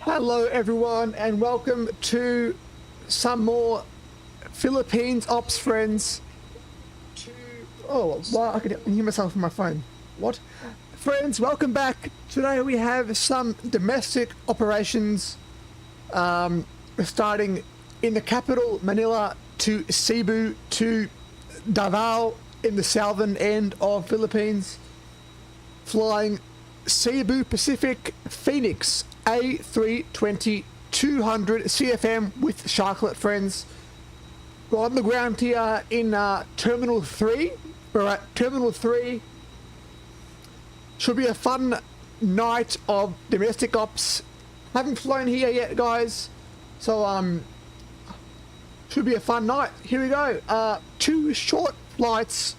Hello everyone and welcome to some more Philippines ops friends. Oh wow, I can hear myself from my phone. What? Friends, welcome back. Today we have some domestic operations starting in the capital Manila to Cebu to Davao in the southern end of Philippines, flying Cebu Pacific Fenix A320 200 CFM with Sharklet friends. We're on the ground here in Terminal 3. We're at Terminal 3. Should be a fun night of domestic ops. Haven't flown here yet, guys. So, should be a fun night. Here we go. 2 short flights.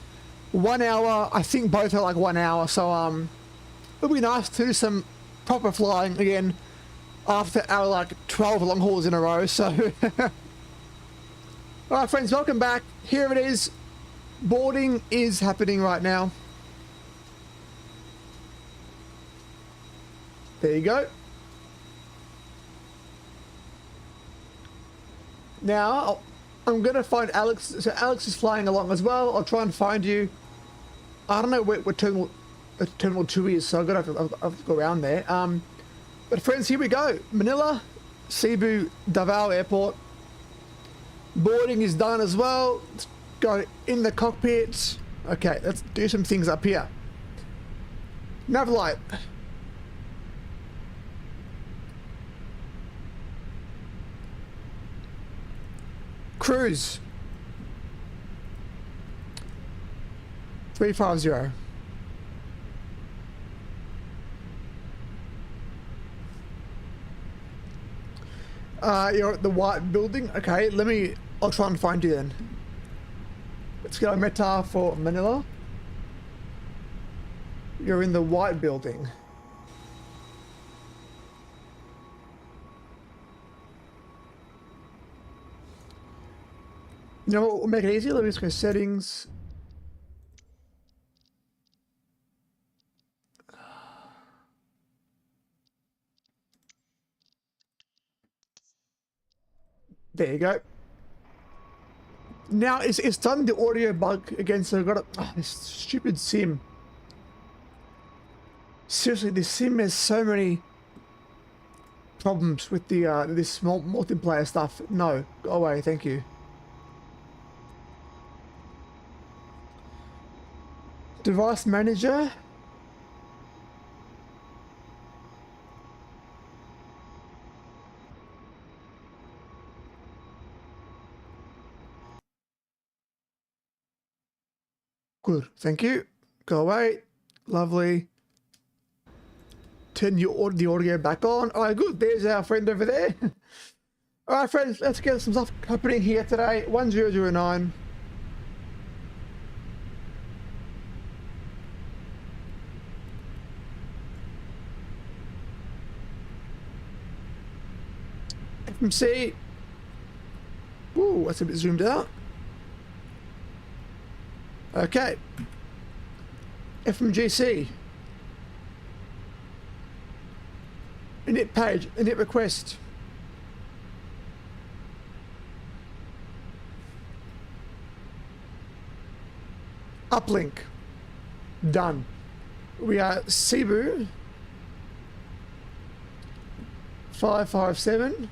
1 hour. I think both are like 1 hour. So, it'll be nice to do some proper flying again after our like 12 long hauls in a row. So alright friends, welcome back. Here it is. Boarding is happening right now. There you go. Now I'm gonna find Alex. So Alex is flying along as well. I'll try and find you. I don't know where Terminal 2 is, so I've got to go around there. But friends, here we go. Manila, Cebu, Davao Airport. Boarding is done as well. Let's go in the cockpit. Okay, let's do some things up here. Nav light. Cruise. 350. You're at the white building. Okay, I'll try and find you then. Let's go Meta for Manila. You're in the white building. You know what, we'll make it easier. Let me just go settings. There you go. Now it's done the audio bug again, so I've got this stupid sim. Seriously, this sim has so many problems with the this small multiplayer stuff. No, go away, thank you. Device manager. Good, thank you. Go away. Lovely. Turn the audio back on. All right, good. There's our friend over there. All right, friends, let's get some stuff happening here today. 1009. FMC. Ooh, that's a bit zoomed out. Okay. FMGC. Init page, init request. Uplink. Done. We are Cebu 557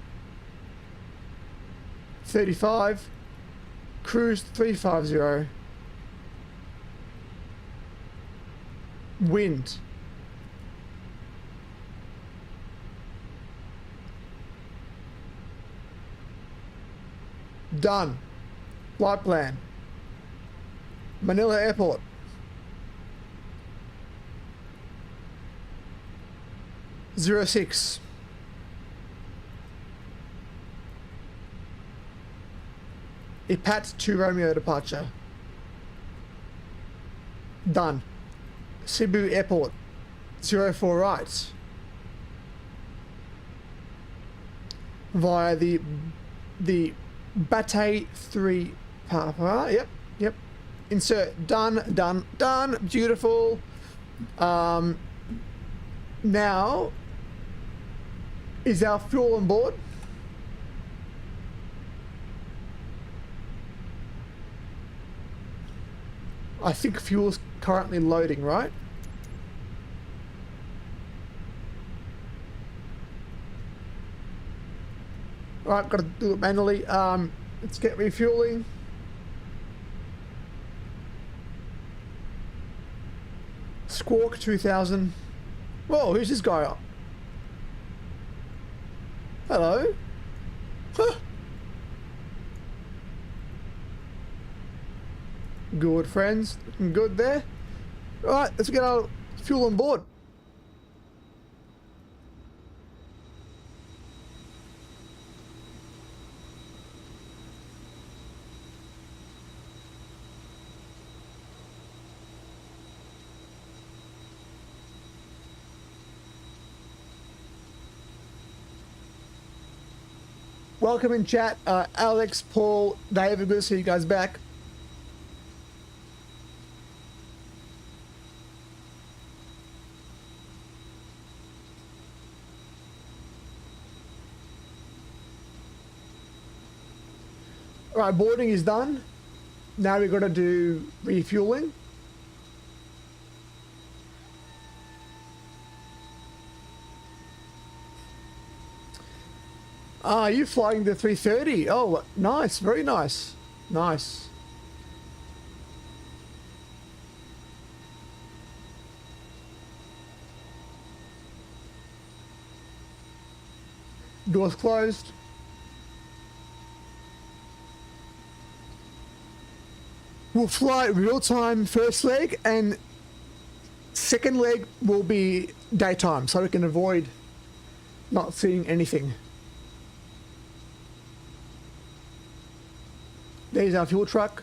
35 cruise 350. Wind. Done. Flight plan. Manila Airport. '06. IPAT to Romeo departure. Done. Cebu Airport. 04 right. Via the Bate 3 Papa. Yep. Insert. Done. Beautiful. Now Is our fuel on board? I think fuel's currently loading, right? Alright, gotta do it manually. Let's get refueling. Squawk 2000. Whoa, who's this guy? Hello? Huh. Good, friends. Looking good there. Alright, let's get our fuel on board. Welcome in chat, Alex, Paul, David, good to see you guys back. Alright, boarding is done. Now we've got to do refueling. Ah, you flying the 330? Oh, nice, very nice. Nice. Doors closed. We'll fly real time first leg, and second leg will be daytime, so we can avoid not seeing anything. There's our fuel truck.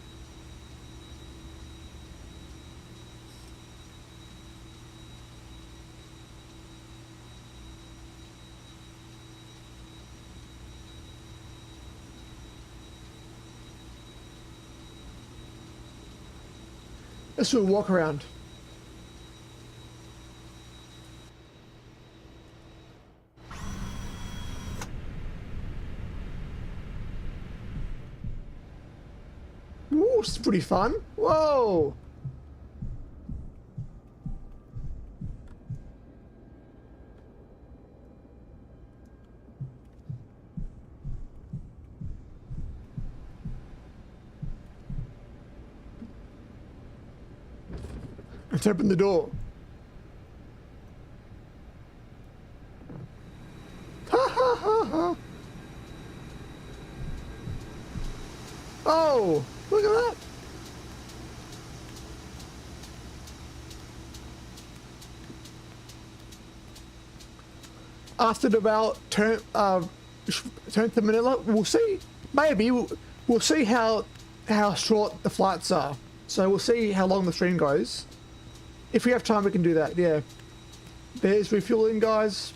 Let's do a walk around. Ooh, it's pretty fun. Whoa! Let's open the door. Ha ha ha ha! Oh, look at that! After the Davao turn to Manila, we'll see. Maybe we'll see how short the flights are. So we'll see how long the stream goes. If we have time, we can do that. Yeah. There's refueling, guys.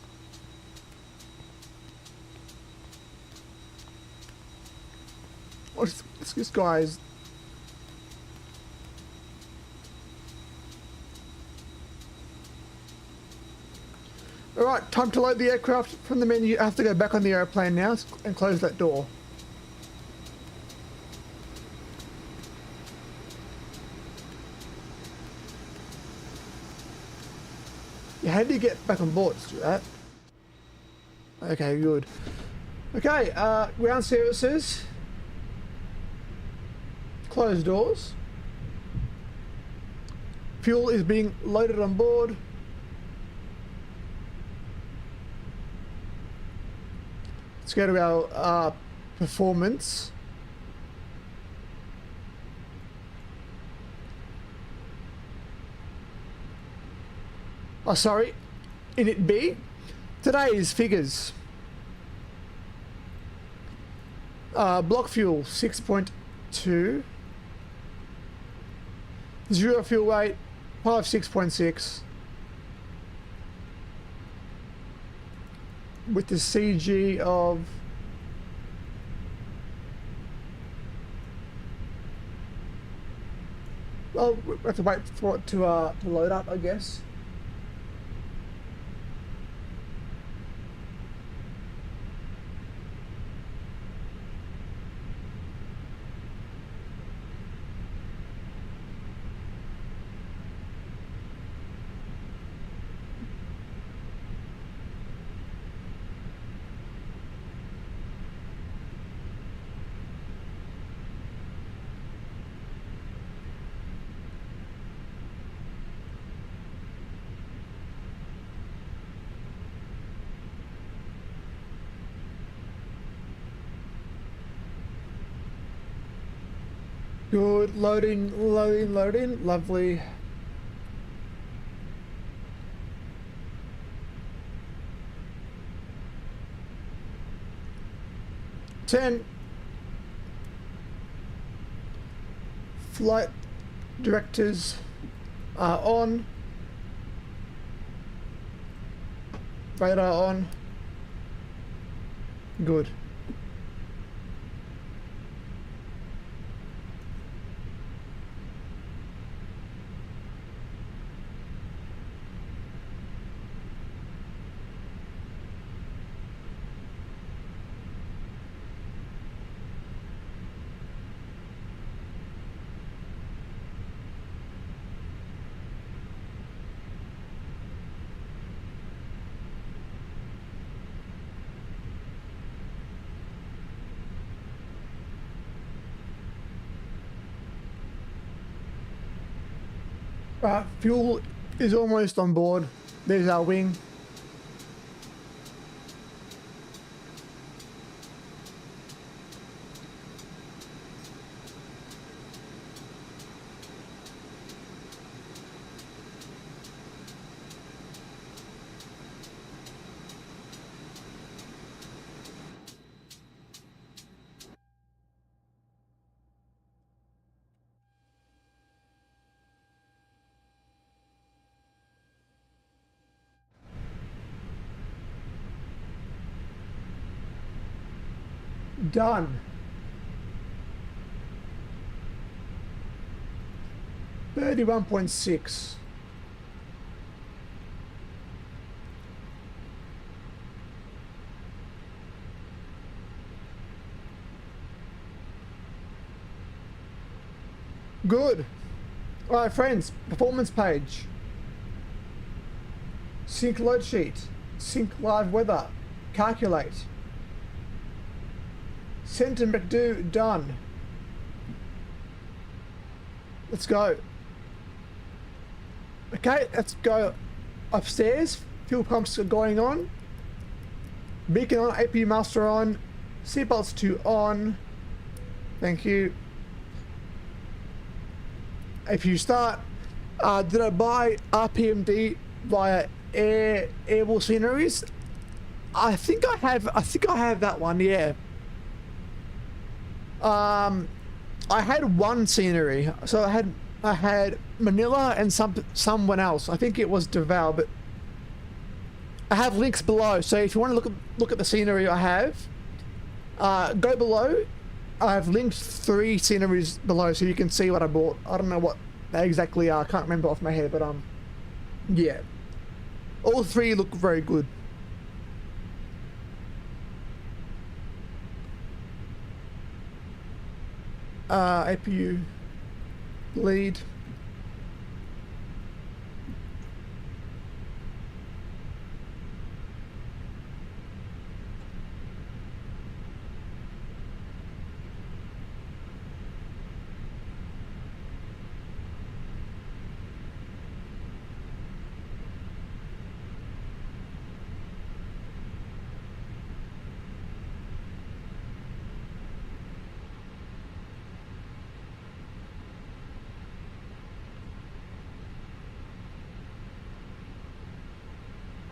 What's this guy's? All right, time to load the aircraft from the menu. I have to go back on the airplane now and close that door. Yeah, how do you get back on board? Let's do that. Okay, good. Okay, ground services. Closed doors. Fuel is being loaded on board. Let's go to our performance. Oh, sorry. Init B. Today's figures. Block fuel 6.2. Zero fuel weight 56.6. With the CG of well, we have to wait for it to load up, I guess. Good, loading, loading, loading, lovely. Ten. Flight directors are on. Radar on. Good. Fuel is almost on board. There's our wing. Done. 31.6. Good. All right, friends, performance page. Sync load sheet. Sync live weather. Calculate. Send to McDo, done. Let's go. Okay, let's go upstairs. Fuel pumps are going on. Beacon on, APU master on. Seatbelts 2 on. Thank you. APU start. Did I buy RPMD via Airwall Sceneries? I think I have that one, yeah. I had one scenery, so I had Manila and someone else. I think it was Davao, but I have links below. So if you want to look at the scenery I have, go below. I have linked 3 sceneries below, so you can see what I bought. I don't know what they exactly are. I can't remember off my head, but yeah, all 3 look very good. APU lead.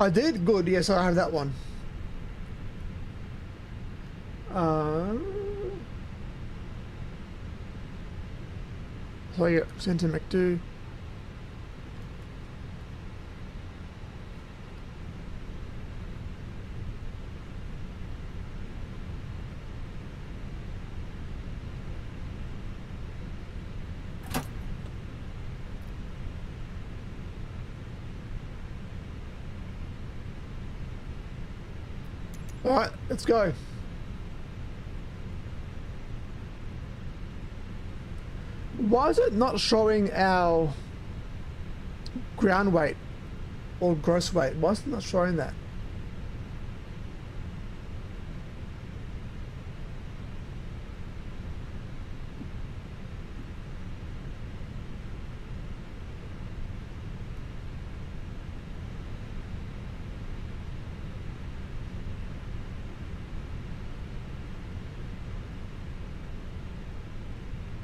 I did? Good, yes, I have that one. So yeah, send to McDo. All right, let's go. Why is it not showing our ground weight or gross weight? Why is it not showing that?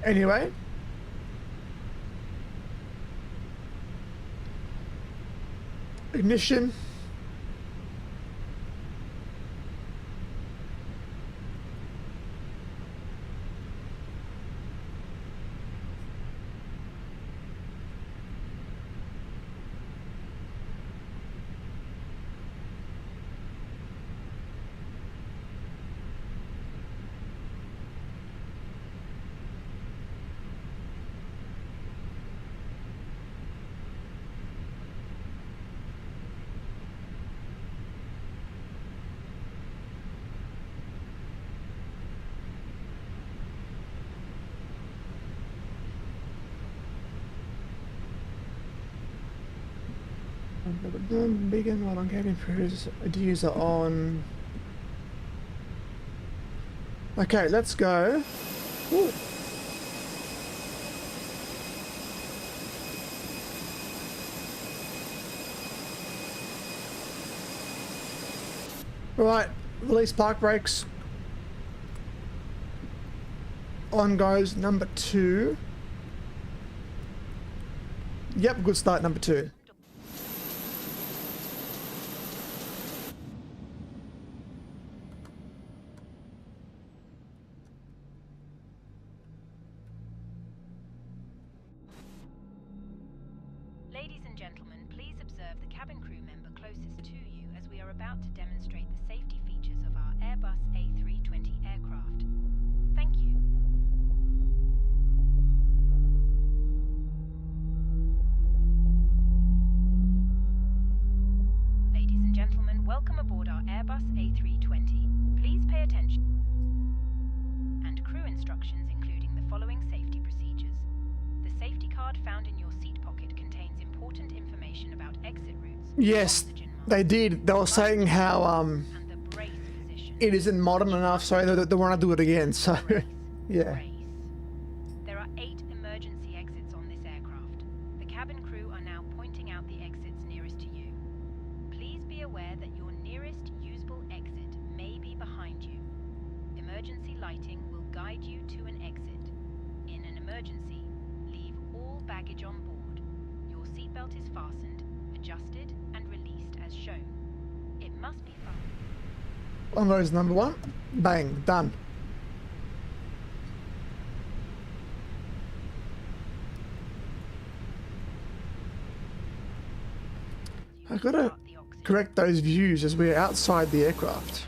Anyway, ignition. Begin while on cabin crews user on. Okay, let's go. Ooh. Right, release park brakes. On goes number 2. Yep, good start, number 2. Ladies and gentlemen, please observe the cabin crew member closest to you as we are about to demonstrate the safety features of our Airbus A320 aircraft. Thank you. Ladies and gentlemen, welcome aboard our Airbus A320. Please pay attention. And crew instructions including the following safety procedures. The safety card found in your seat pocket contains important information about exit routes. Yes, they did. They were saying how and the brace position. it isn't modern enough, so they want to do it again. So yeah. Brace. There are 8 emergency exits on this aircraft. The cabin crew are now pointing out the exits nearest to you. Please be aware that your nearest usable exit may be behind you. Emergency lighting will guide you to an exit. In an emergency, leave all baggage on board. Your seatbelt is fastened, adjusted, and released as shown. It must be fastened. On goes number 1. Bang, done. I gotta correct those views as we're outside the aircraft,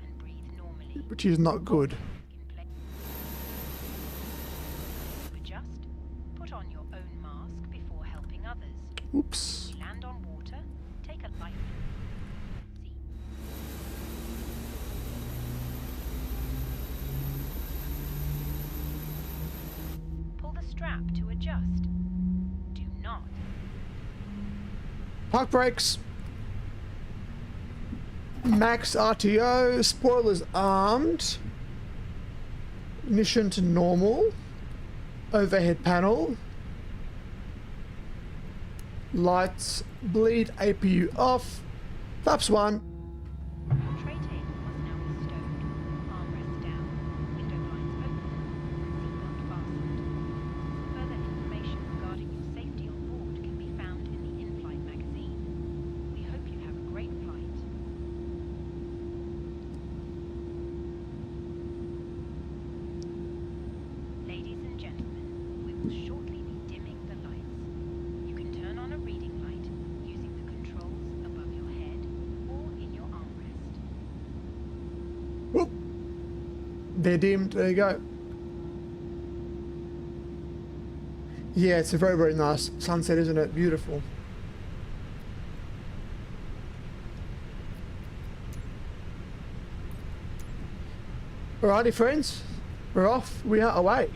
And breathe normally. which is not good. To adjust, put on your own mask before helping others. Oops. You land on water, take a life seat. Pull the strap to adjust. Do not. Park brakes. Max RTO. Spoilers armed. Ignition to normal. Overhead panel. Lights. Bleed APU off. Flaps 1. Tray table must now be stowed. Armrest down. Window blinds open. Seatbelt fastened. Further information regarding your safety on board can be found in the in-flight magazine. We hope you have a great flight. Ladies and gentlemen, we will shortly be dimming the lights. You can turn on a reading light using the controls above your head or in your armrest. Whoop. They're dimmed. There you go. Yeah, it's a very, very nice sunset, isn't it? Beautiful. Alrighty, friends. We're off. We are away.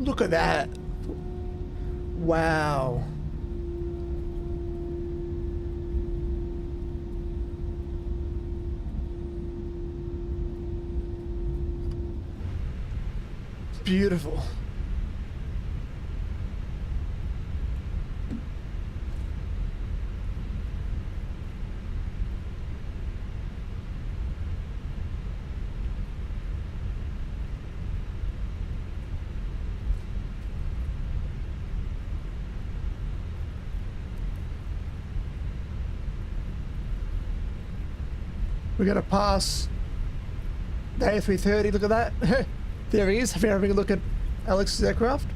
Look at that. Wow. Beautiful. We gotta pass the A330. Look at that. There he is. Have you having a look at Alex's aircraft?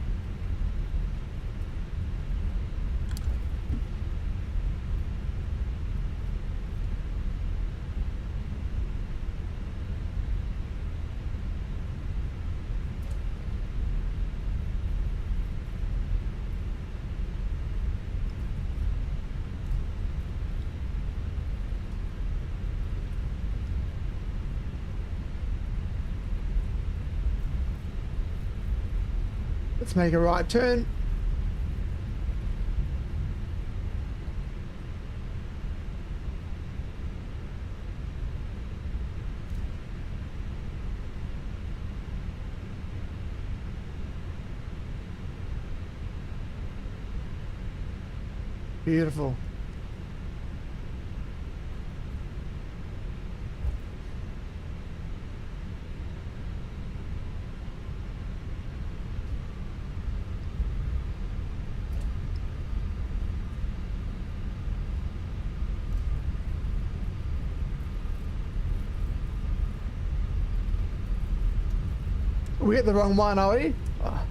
Let's make a right turn. Beautiful. We hit the wrong one, are we? Oh.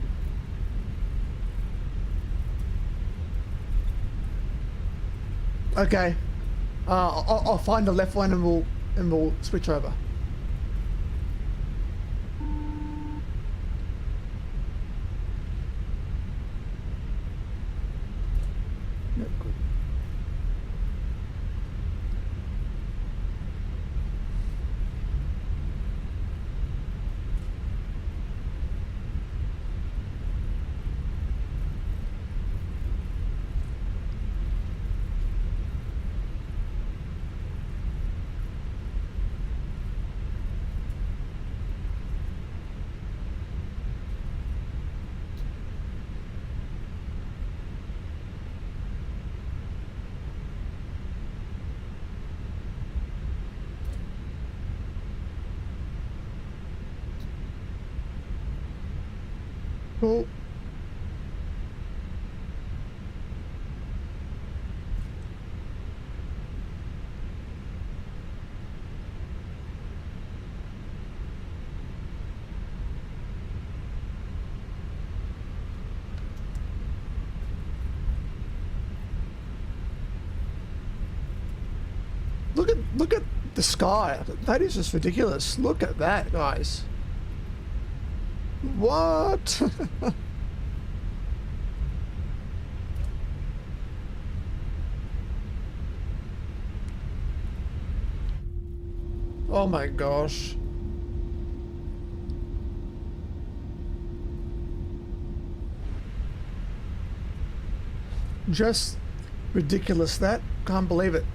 Okay. I'll find the left one and we'll switch over. Yep, good. Cool. Look at the sky. That is just ridiculous. Look at that, guys. What? Oh my gosh. Just ridiculous, that. Can't believe it.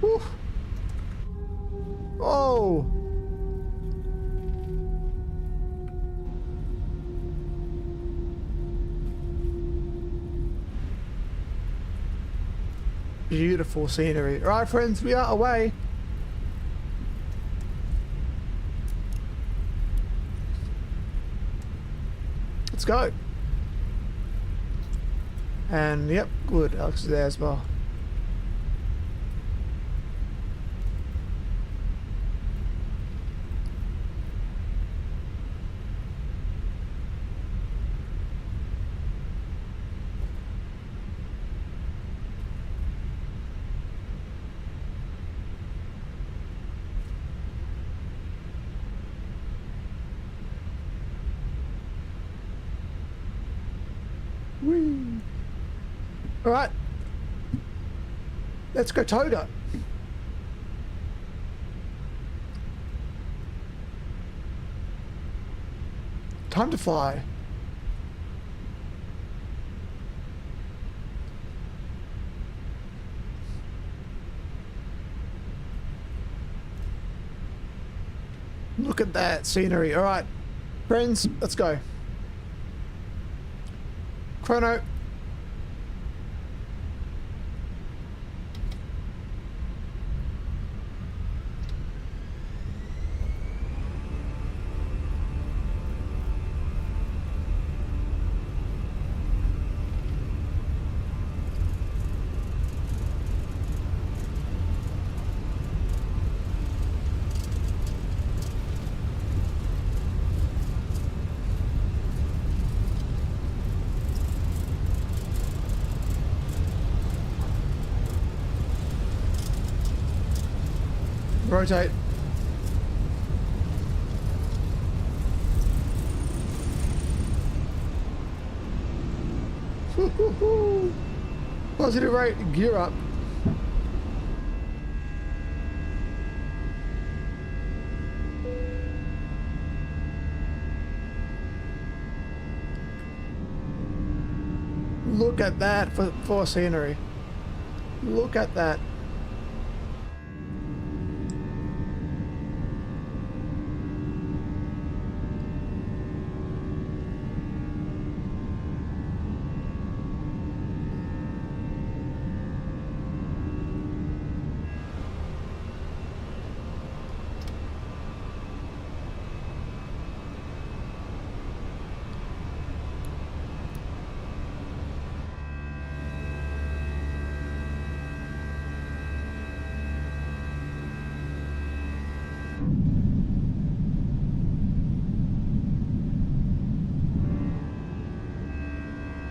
Whew. Oh. Beautiful scenery. All right, friends, we are away. Let's go. And yep, good. Alex is there as well. All right. Let's go Toga. Time to fly. Look at that scenery. All right, friends, let's go. Chrono. Rotate. Positive rate, gear up. Look at that for scenery. Look at that.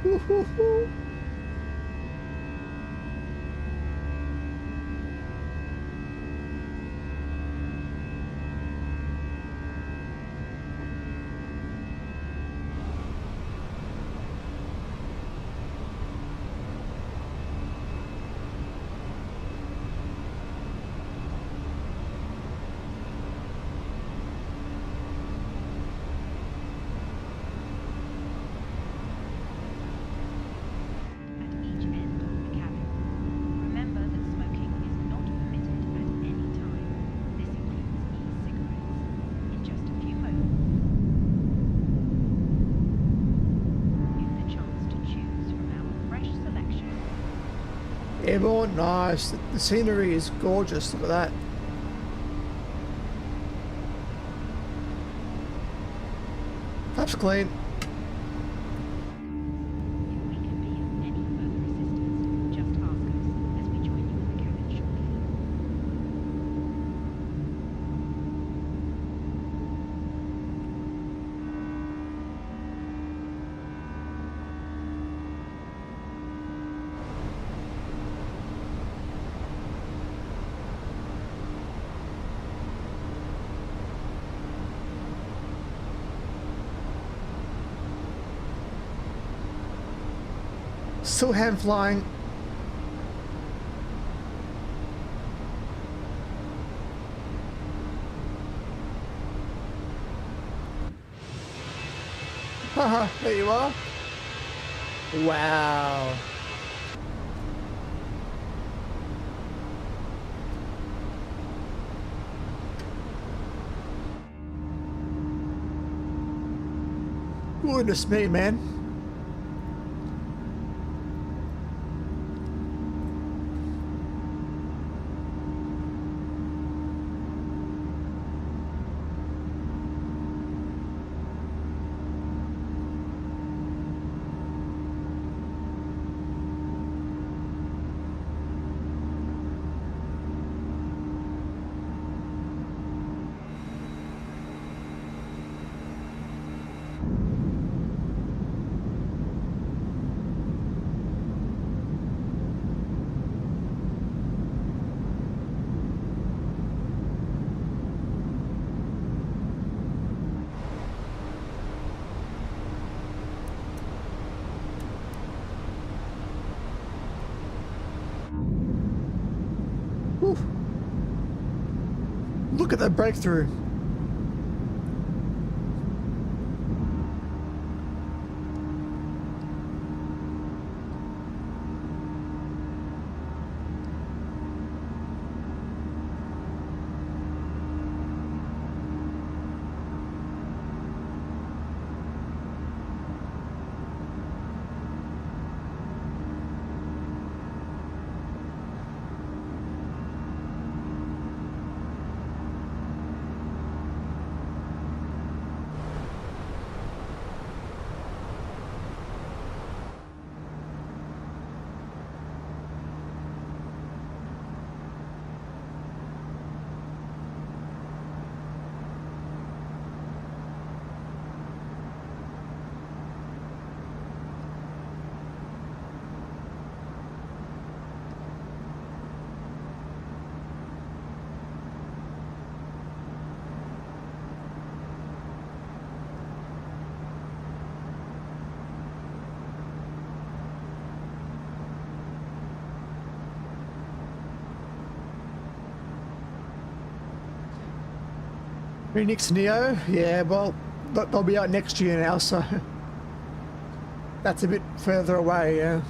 Woo-hoo-hoo. Airborne, nice. The scenery is gorgeous. Look at that. That's clean. If we can be of any further assistance, just ask us as we join you in the cabin shortly. Still hand flying. Haha, there you are. Wow. Goodness me, man. Whew. Look at that breakthrough. Phoenix Neo, yeah, well, they'll be out next year now, so that's a bit further away, yeah.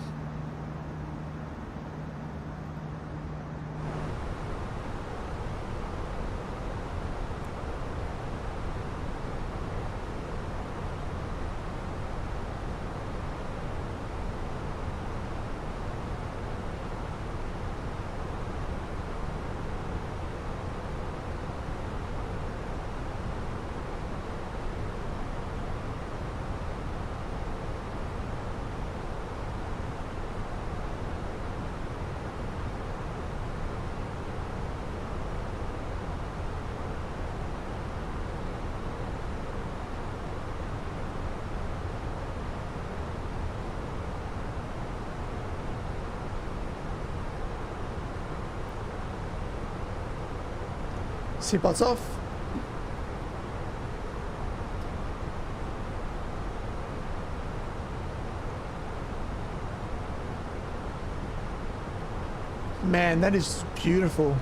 Seatbelts off. Man, that is beautiful.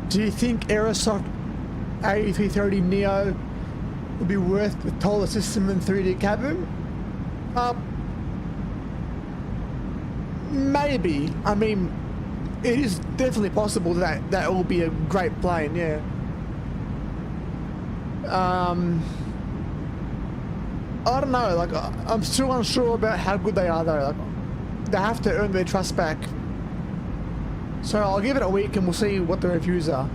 Do you think Aorus A320 Neo would be worth the taller system and 3D cabin? Maybe. I mean, it is definitely possible that that will be a great plane, yeah. I don't know, like, I'm still unsure about how good they are though. Like, they have to earn their trust back. So I'll give it a week and we'll see what the reviews are.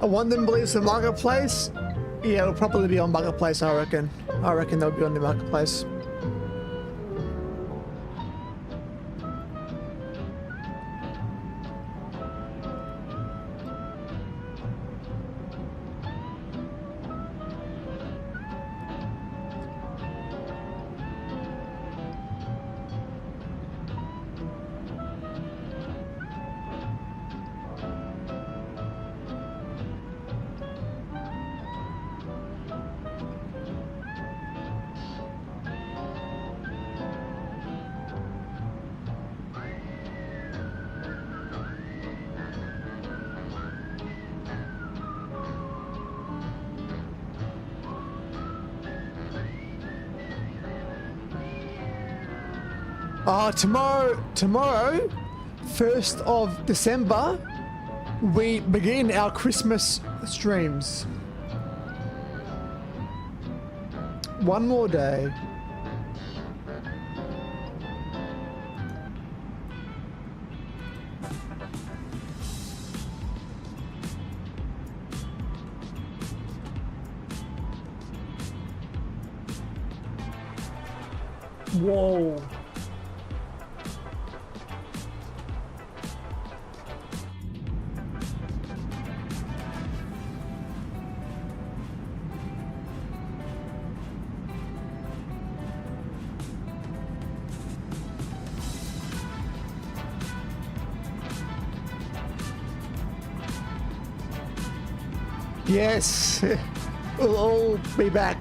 I want them to release the marketplace. Yeah, it'll probably be on marketplace, I reckon. I reckon they'll be on the marketplace. Tomorrow, 1st of December, we begin our Christmas streams. One more day. Whoa. Yes, we'll all be back.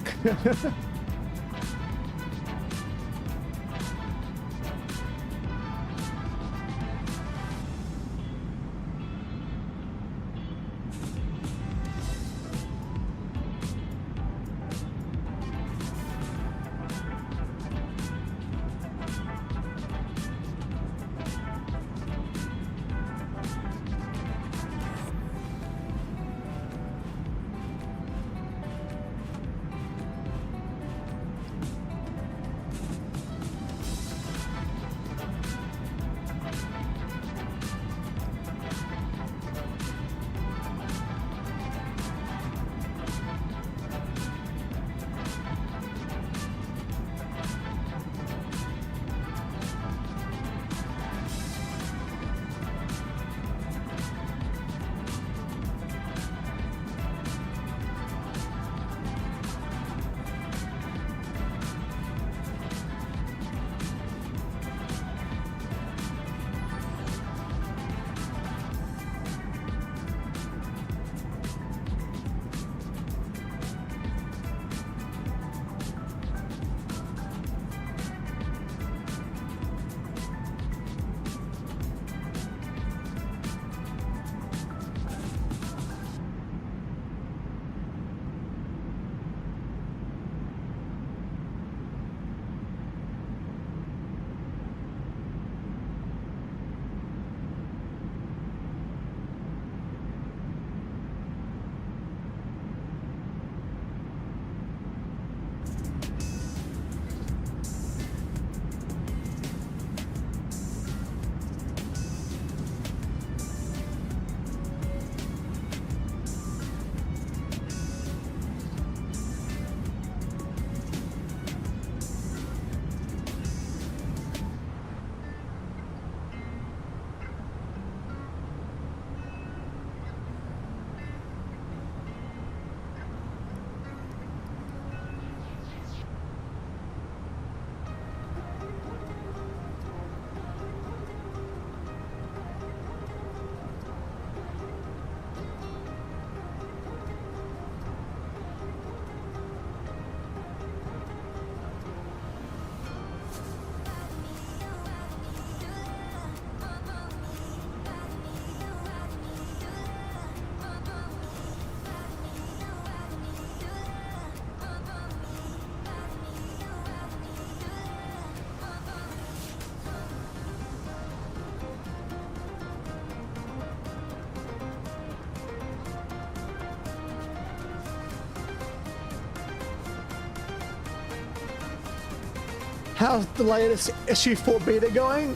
How's the latest SU4 beta going?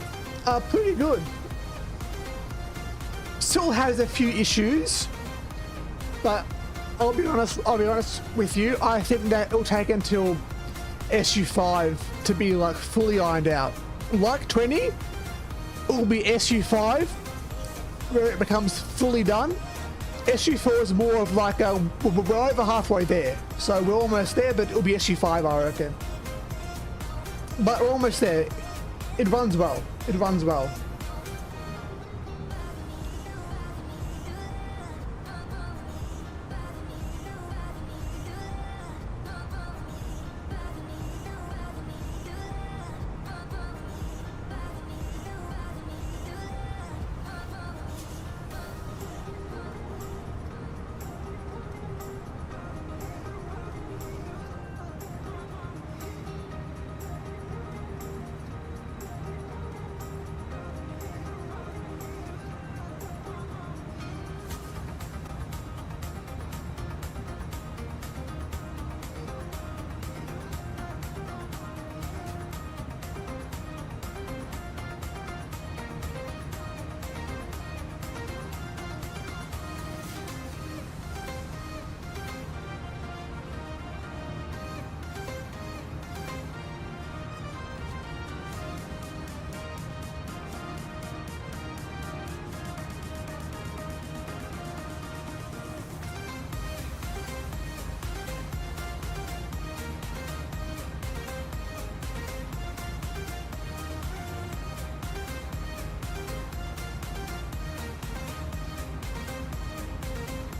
Pretty good. Still has a few issues. But I'll be honest with you. I think that it'll take until SU5 to be like fully ironed out. Like 20, it will be SU5 where it becomes fully done. SU4 is more of like we're over halfway there, so we're almost there, but it'll be SU5, I reckon. But we're almost there. It runs well. It runs well.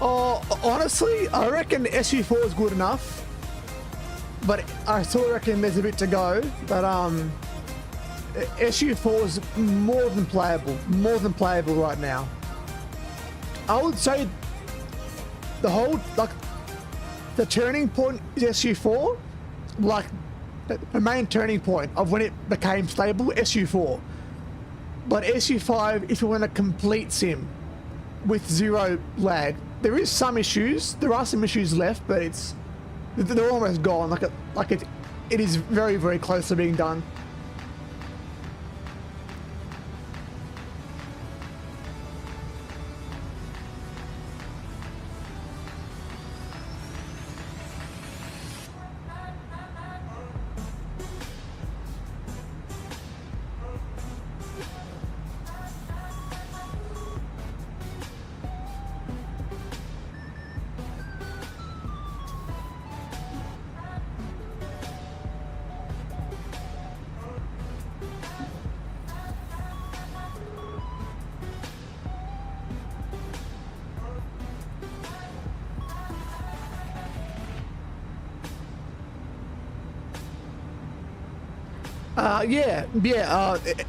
Oh, honestly, I reckon SU4 is good enough, but I still reckon there's a bit to go. But SU4 is more than playable right now. I would say the turning point is SU4, like the main turning point of when it became stable, SU4. But SU5, if you want a complete sim with zero lag, there are some issues left, but they're almost gone. It is very, very close to being done.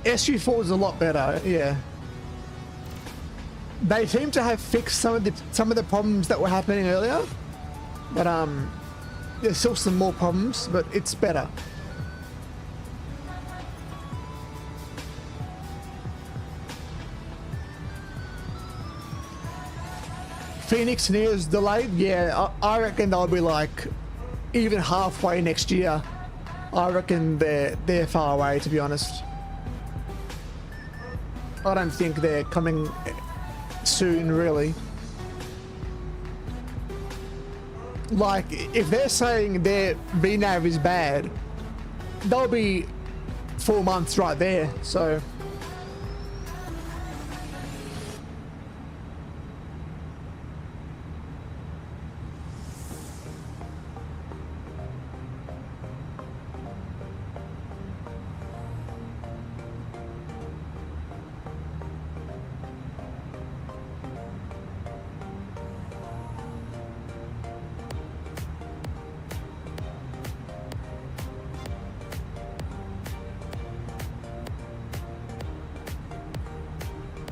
SU4 is a lot better. Yeah, they seem to have fixed some of the problems that were happening earlier, but there's still some more problems, but it's better. Phoenix Near is delayed. Yeah, I reckon they'll be like even halfway next year. I reckon they're far away, to be honest. I don't think they're coming soon, really. Like, if they're saying their VNAV is bad, they'll be 4 months right there, so...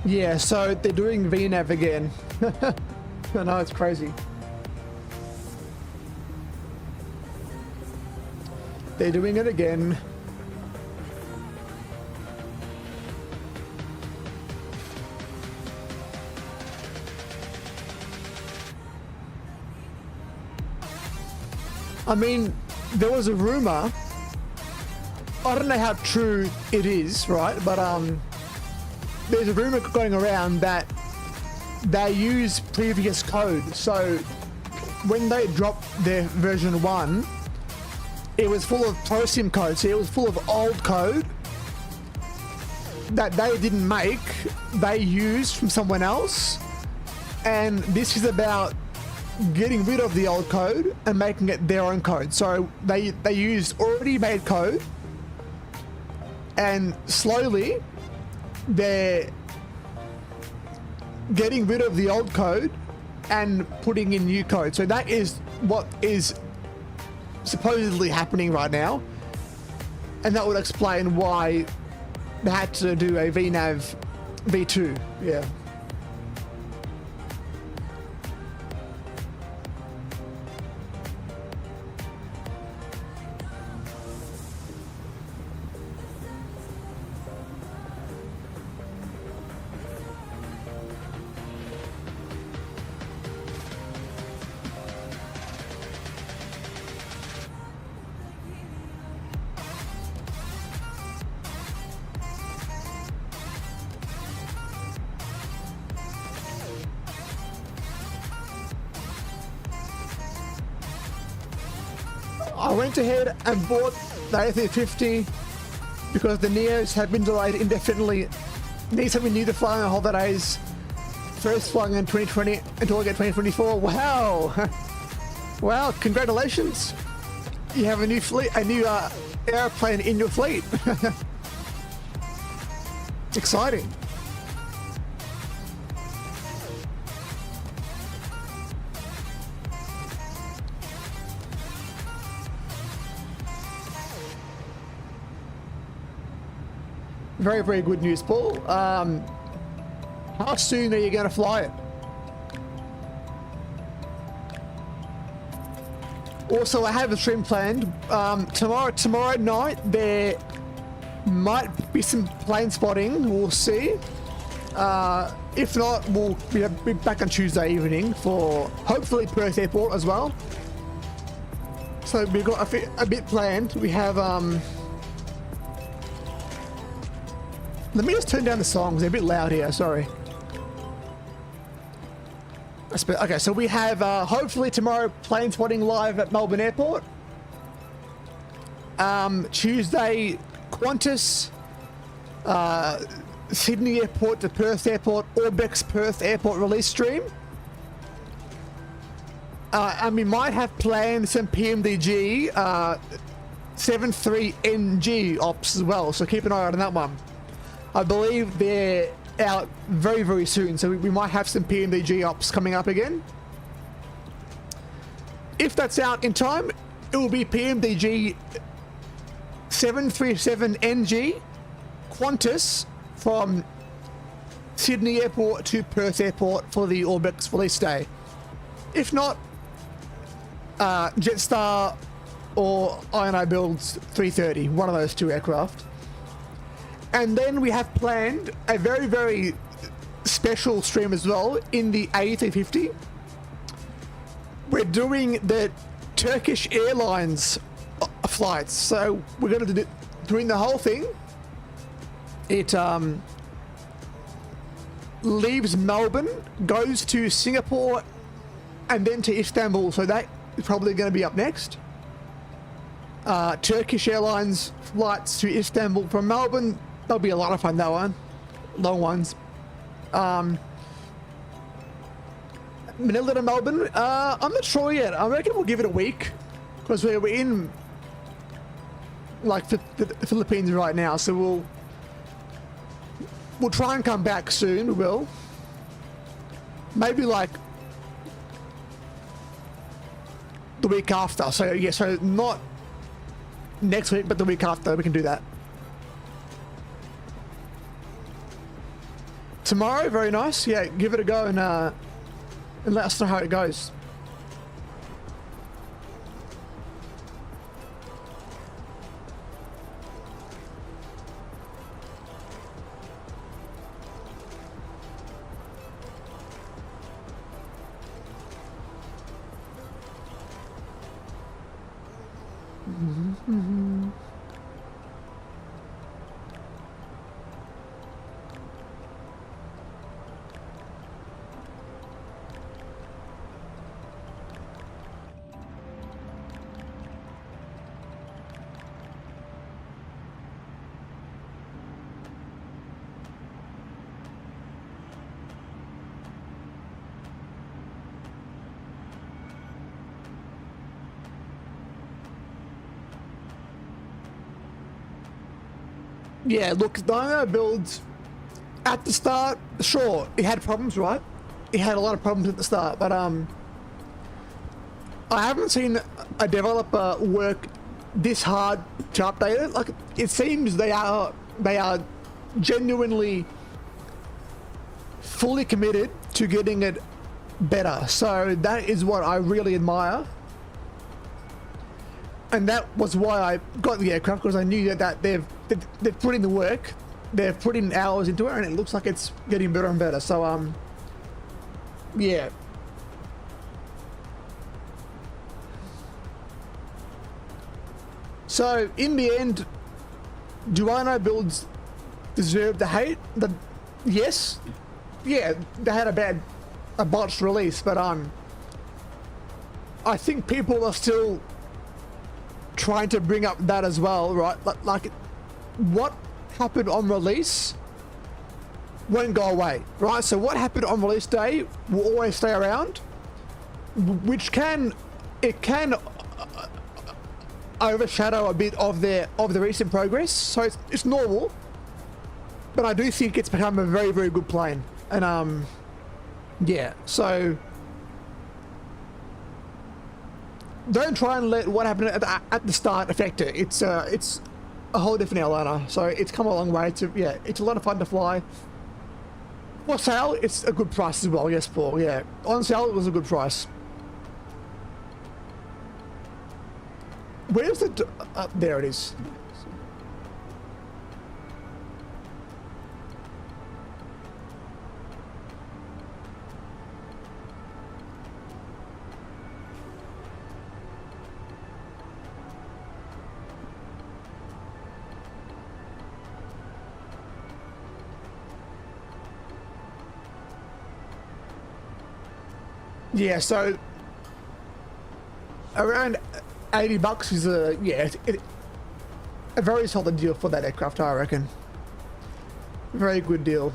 Yeah, so they're doing VNAV again. I know, it's crazy. They're doing it again. I mean, there was a rumor. I don't know how true it is, right? But there's a rumor going around that they use previous code. So when they dropped their version 1, it was full of ProSim code. So it was full of old code that they didn't make, they used from someone else. And this is about getting rid of the old code and making it their own code. So they used already made code, and slowly they're getting rid of the old code and putting in new code. So that is what is supposedly happening right now, and that would explain why they had to do a VNAV v2. Yeah. I went ahead and bought the A320 because the Neos have been delayed indefinitely. Need something new to fly on the holidays. First flying in 2020 until I get 2024. Wow! Wow! Congratulations! You have a new fleet, a new airplane in your fleet. Exciting. Very, very good news, Paul. How soon are you going to fly it? Also, I have a stream planned. Tomorrow night, there might be some plane spotting. We'll see. If not, we'll be back on Tuesday evening for hopefully Perth Airport as well. So we've got a bit planned. We have let me just turn down the songs. They're a bit loud here. Sorry. Okay, so we have hopefully tomorrow plane spotting live at Melbourne Airport. Tuesday, Qantas, Sydney Airport to Perth Airport, Orbex Perth Airport release stream. And we might have planned some PMDG 73NG ops as well, so keep an eye out on that one. I believe they're out very, very soon, so we might have some PMDG ops coming up again. If that's out in time, it will be PMDG 737NG Qantas from Sydney Airport to Perth Airport for the Orbex release day. If not, Jetstar or INI builds 330, one of those two aircraft. And then we have planned a very, very special stream as well in the A350. We're doing the Turkish Airlines flights. So we're going to do doing the whole thing. It leaves Melbourne, goes to Singapore, and then to Istanbul. So that is probably going to be up next. Turkish Airlines flights to Istanbul from Melbourne. That'll be a lot of fun, that one. Long ones. Manila to Melbourne. I'm not sure yet. I reckon we'll give it a week because we're in like the Philippines right now, so we'll try and come back soon. We will. Maybe like the week after. So yeah, so not next week, but the week after we can do that. Tomorrow, very nice. Yeah, give it a go and let us know how it goes. Yeah, look, Dino builds at the start, sure, it had problems, right? It had a lot of problems at the start, but I haven't seen a developer work this hard to update it. Like, it seems they are genuinely fully committed to getting it better. So that is what I really admire. And that was why I got the aircraft, because I knew that they've put in the work, they've put in hours into it, and it looks like it's getting better and better. So yeah. So in the end, do Rhino builds deserve the hate? Yes, yeah, they had a botched release, but I think people are still trying to bring up that as well, right? Like what happened on release won't go away, right? So what happened on release day will always stay around, which can overshadow a bit of the recent progress. So it's normal, but I do think it's become a very, very good plane. And yeah, so don't try and let what happened at the start affect it. It's a whole different airliner, so it's come a long way. It's a lot of fun to fly. For sale, it's a good price as well. Yes, Paul. Yeah, on sale it was a good price. Where's the there it is. Yeah, so around 80 bucks is a very solid deal for that aircraft, I reckon. Very good deal.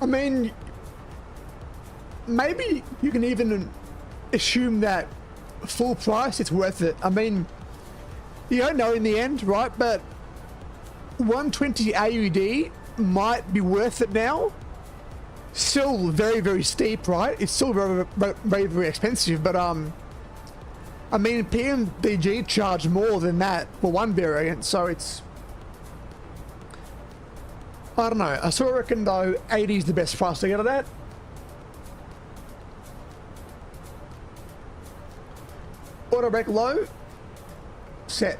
I mean, maybe you can even assume that full price it's worth it. I mean, you don't know in the end, right? But 120 AUD might be worth it now. Still very, very steep, right? It's still very, very, very expensive, but I mean, PMDG charge more than that for one variant, so it's, I don't know. I sort of reckon though 80 is the best price to get it at. Auto brake low, set.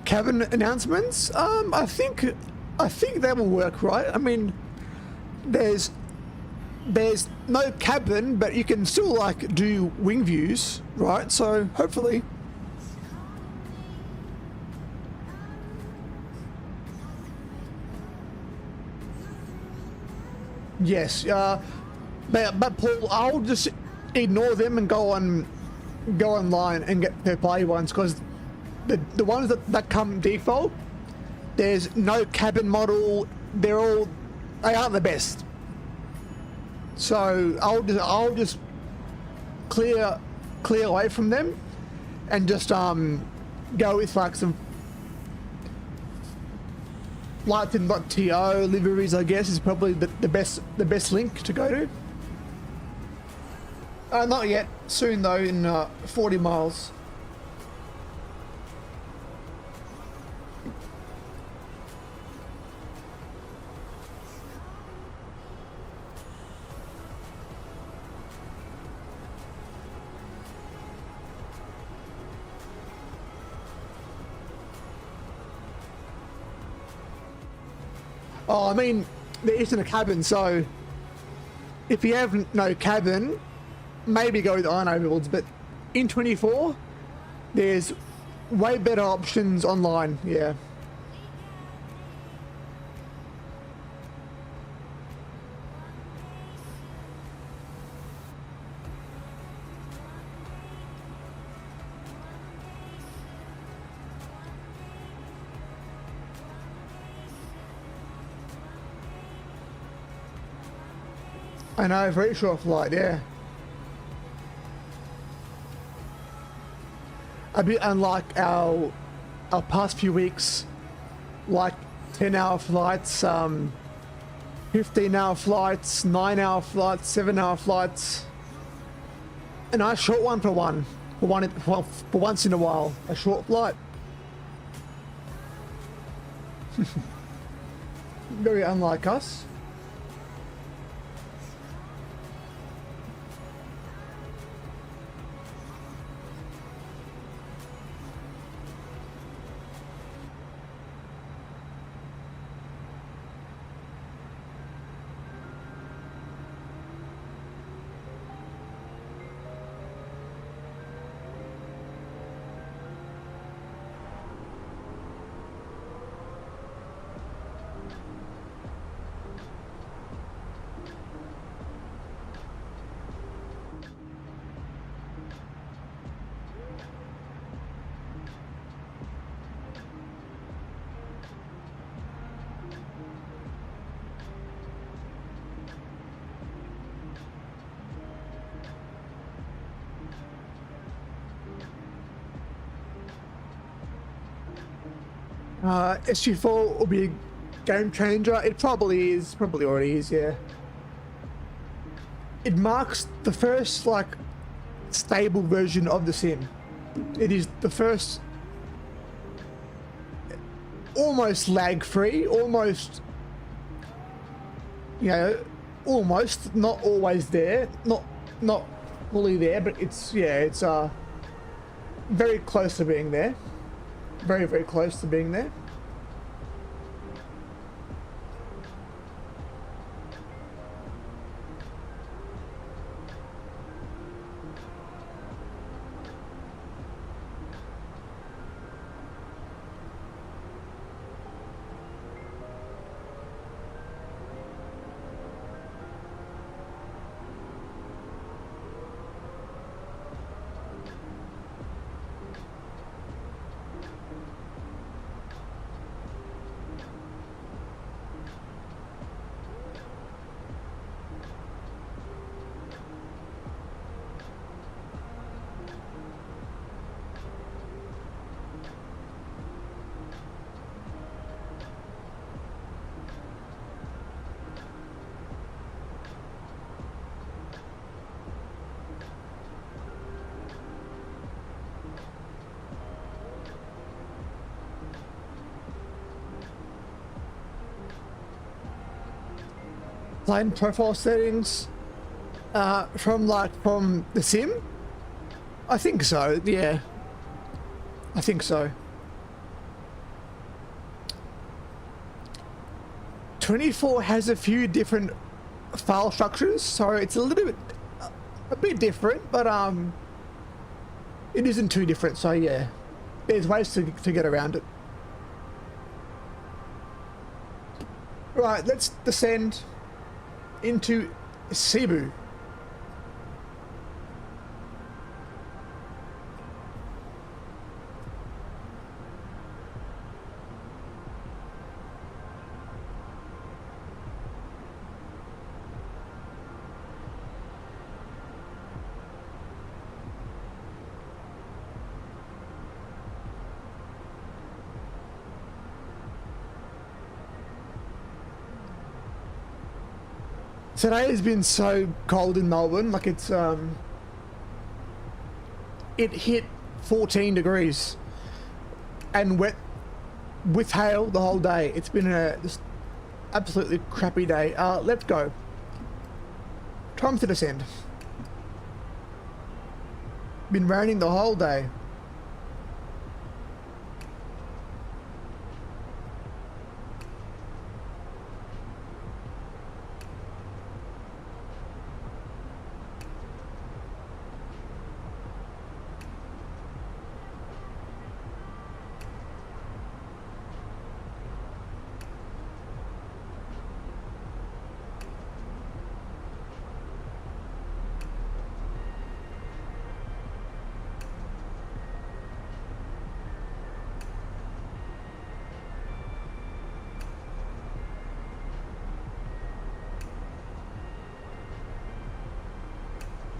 Cabin announcements, I think they will work, right? I mean, there's no cabin, but you can still like do wing views, right? So hopefully. Yes, but Paul, I'll just ignore them and go online and get third-party ones, because the ones that come default, there's no cabin model. They aren't the best. So I'll just clear away from them and just go with like some flights in .to liveries, I guess, is probably the best link to go to. Not yet. Soon though, in 40 miles. Oh, I mean, there isn't a cabin, so if you have no cabin, maybe go with iron overlords, but in 24, there's way better options online, yeah. I know, very short flight, yeah. A bit unlike our past few weeks, like 10-hour flights, 15-hour flights, 9-hour flights, 7-hour flights. A nice short one for once in a while, a short flight. Very unlike us. SU4 will be a game changer. It probably is, probably already is, yeah. It marks the first, like, stable version of the sim. It is the first almost lag-free, almost, you know, almost, not always there, not fully there, but it's, yeah, it's very close to being there. Very, very close to being there. Plane profile settings from the sim? I think so, yeah. I think so. 24 has a few different file structures, so it's a bit different, but it isn't too different, so yeah. There's ways to get around it. Right, let's descend into Cebu. Today has been so cold in Melbourne, like it's it hit 14 degrees and wet with hail the whole day. It's been a just absolutely crappy day. Let's go. Time to descend. Been raining the whole day.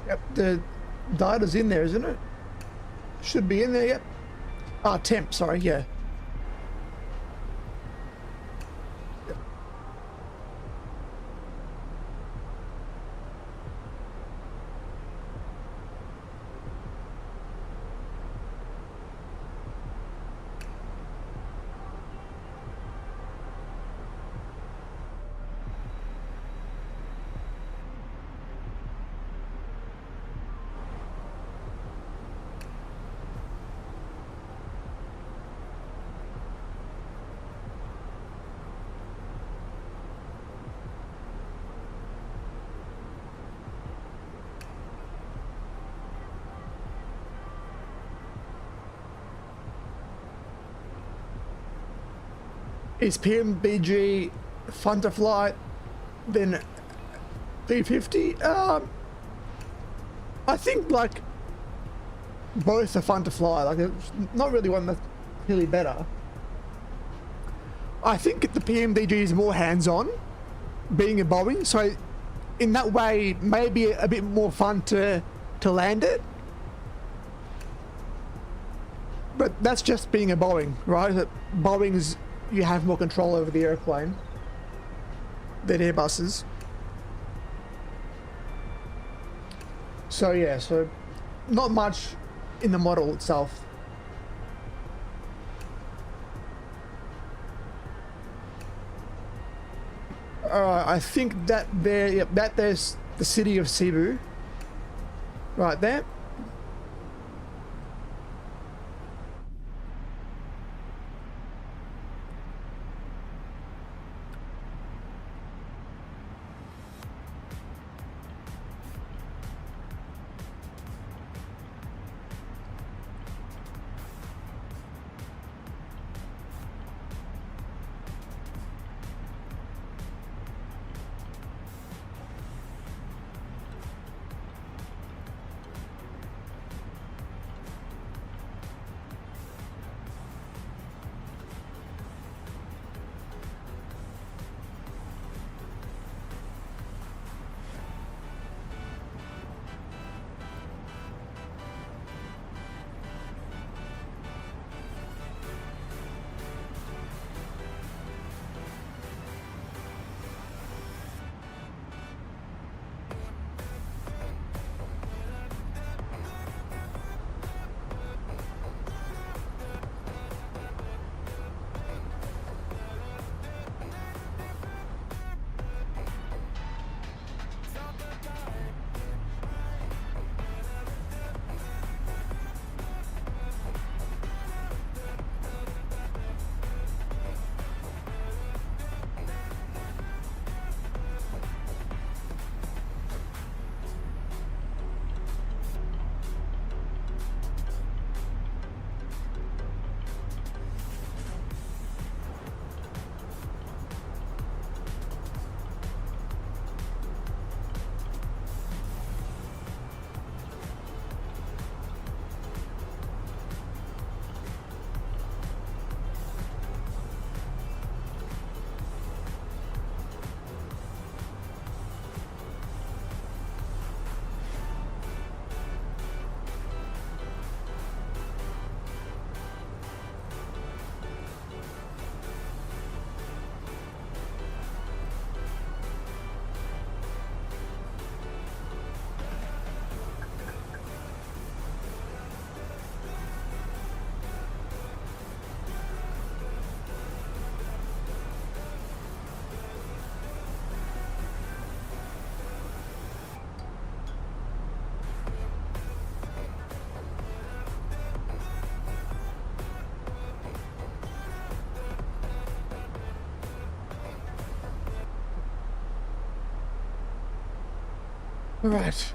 Yep, the data's in there, isn't it? Should be in there, yep. Temp, sorry, yeah. Yep. Is PMBG fun to fly than B50? I think like both are fun to fly. Like it's not really one that's really better. I think the PMDG is more hands-on, being a Boeing. So in that way, maybe a bit more fun to land it. But that's just being a Boeing, right? That Boeing's, you have more control over the airplane than Airbuses. So yeah, so not much in the model itself. I think that there, yep, that there's the city of Cebu, right there. All right.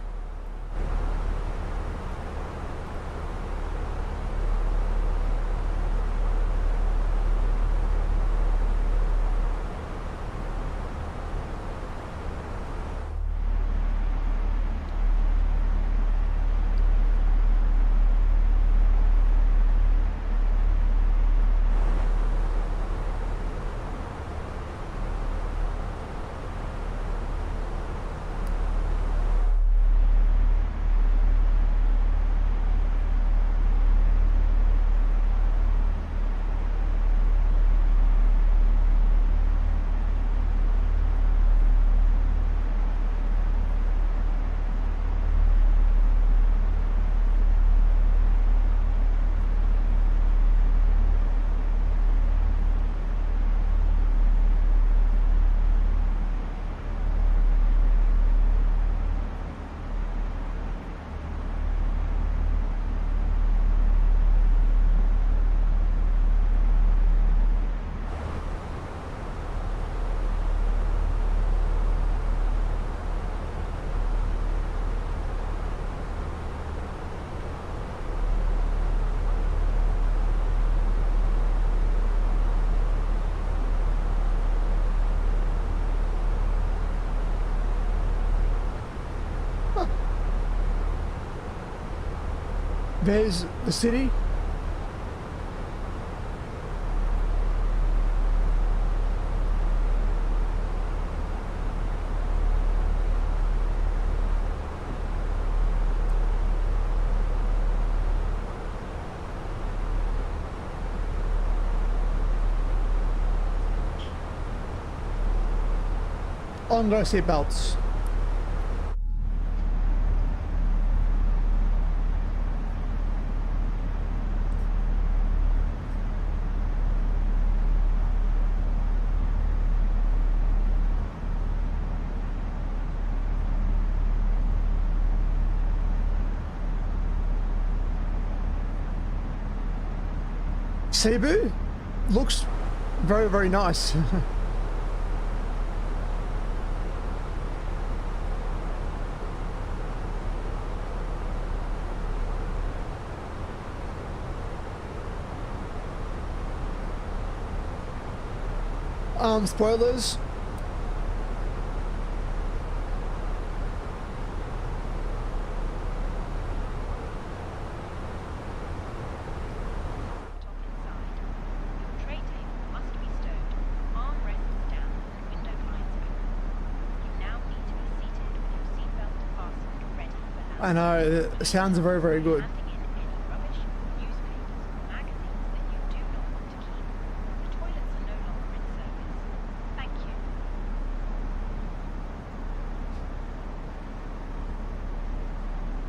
There's the city. On go seatbelts. Cebu looks very, very nice. Spoilers. I know, the sounds are very, very good.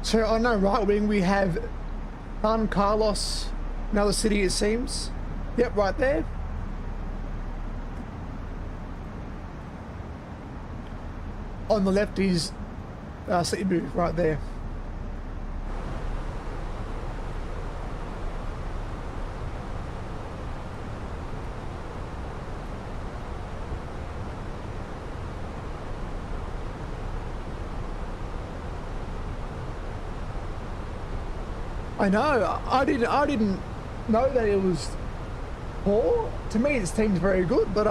So on our right wing we have San Carlos, another city it seems. Yep, right there. On the left is Cebu, right there. I know. I didn't know that it was poor. To me, it seems very good, but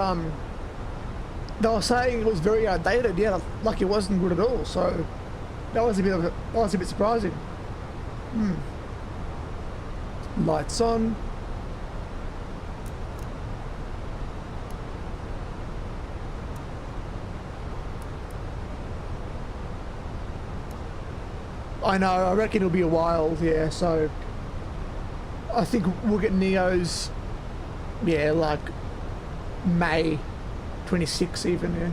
they were saying it was very outdated. Yeah, like it wasn't good at all. So that was a bit surprising. Lights on. I know, I reckon it'll be a while, yeah, so I think we'll get Neos, yeah, like May 26 even, yeah.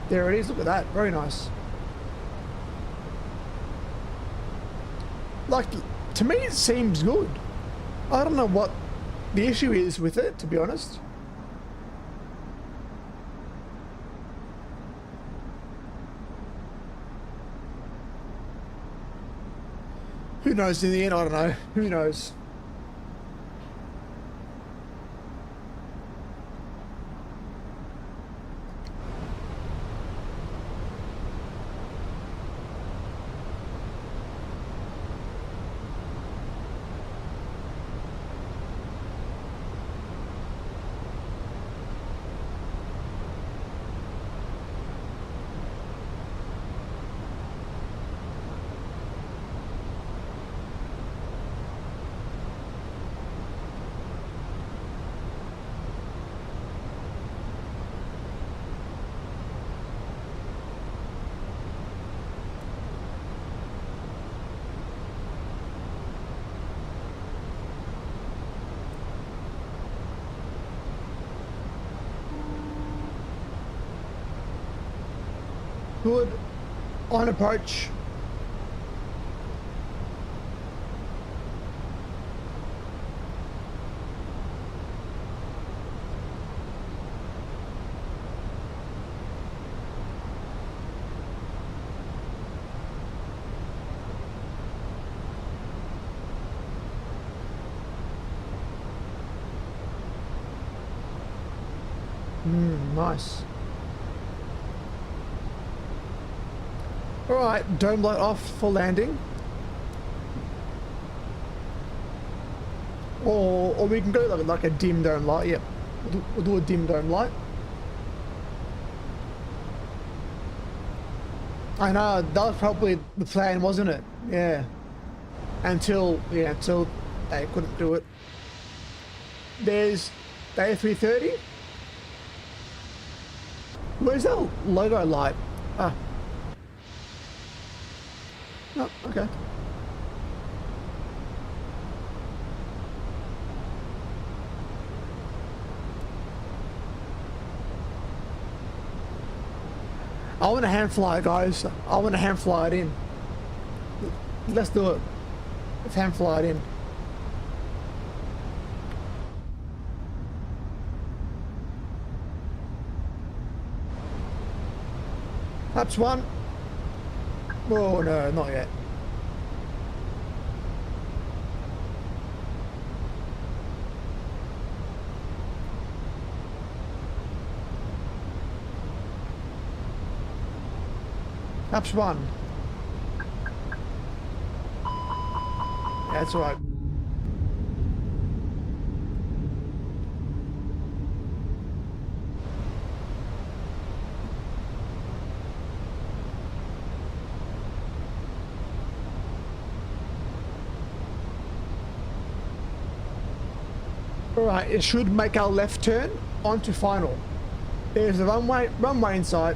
There it is, look at that, very nice. Like, to me it seems good. I don't know what the issue is with it, to be honest. Who knows in the end? I don't know. Who knows? Good. On approach. Nice. Alright, dome light off for landing. Or we can go like a dim dome light. Yep, we'll do a dim dome light. I know, that was probably the plan, wasn't it? Yeah. Until they couldn't do it. There's the A330. Where's that logo light? Ah. Oh, okay. I want to hand fly it, guys. I want to hand fly it in. Let's do it. Let's hand fly it in. Perhaps one. Oh no, not yet. Perhaps one. Yeah, that's all right. Alright, it should make our left turn onto final. There's the runway in sight.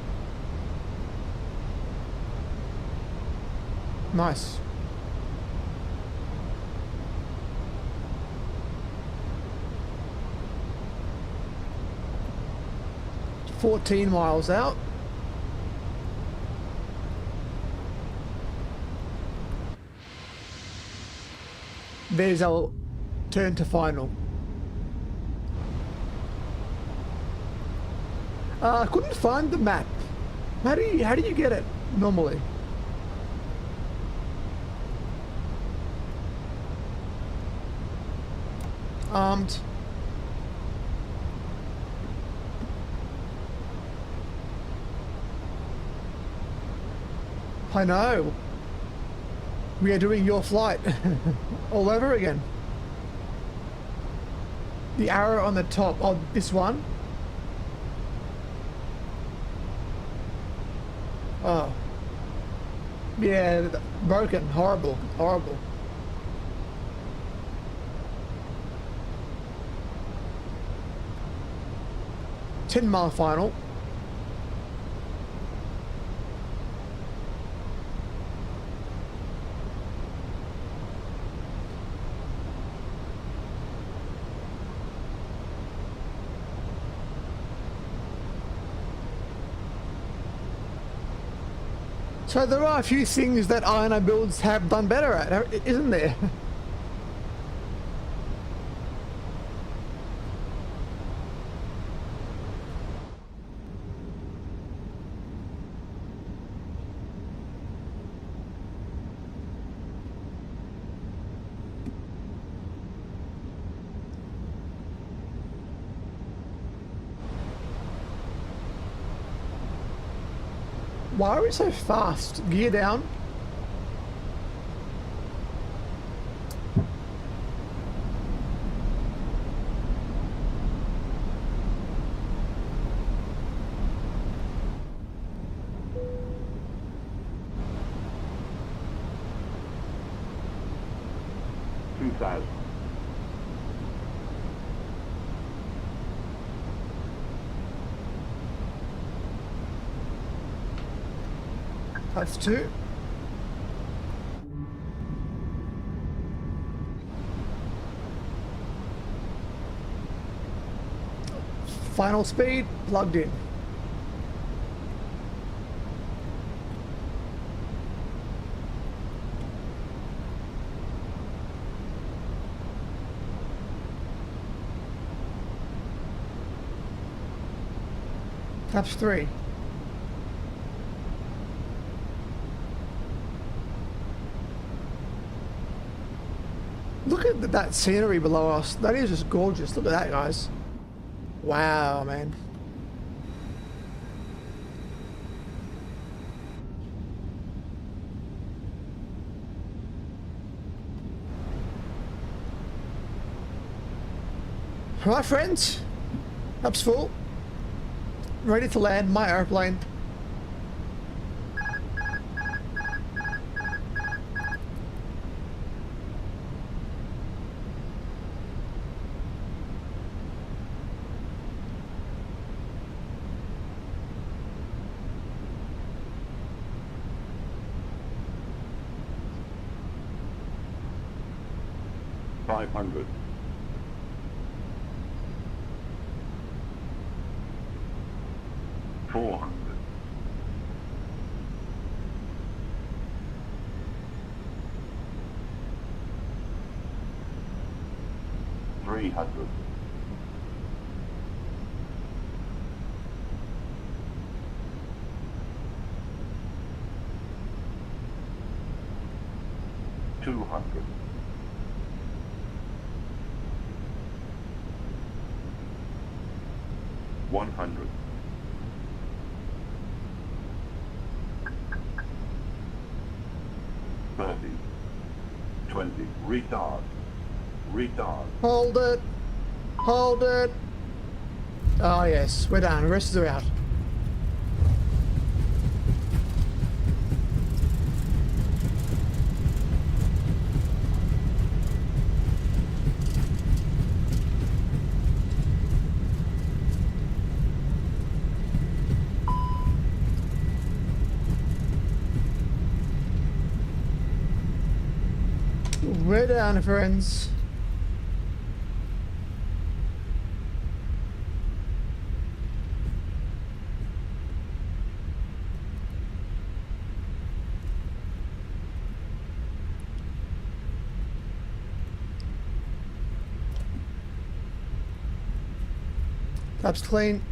Nice. $14 miles out. There's our turn to final. I couldn't find the map. How do you get it normally? Armed. I know. We are doing your flight all over again. The arrow on the top. Oh, this one. Oh. Yeah, broken. Horrible. Horrible. $10 final. So there are a few things that INO builds have done better at, isn't there? Why are we so fast? Gear down. That's 2. Final speed plugged in. That's 3. Look at that scenery below us. That is just gorgeous. Look at that, guys. Wow, man. Alright, friends. Up's full. Ready to land my airplane. $500. 400. 300. 200. 100. 30. 20. Retard. Retard. Hold it. Hold it. Oh, yes. We're done. The rest are out. We're done, friends. Flaps clean.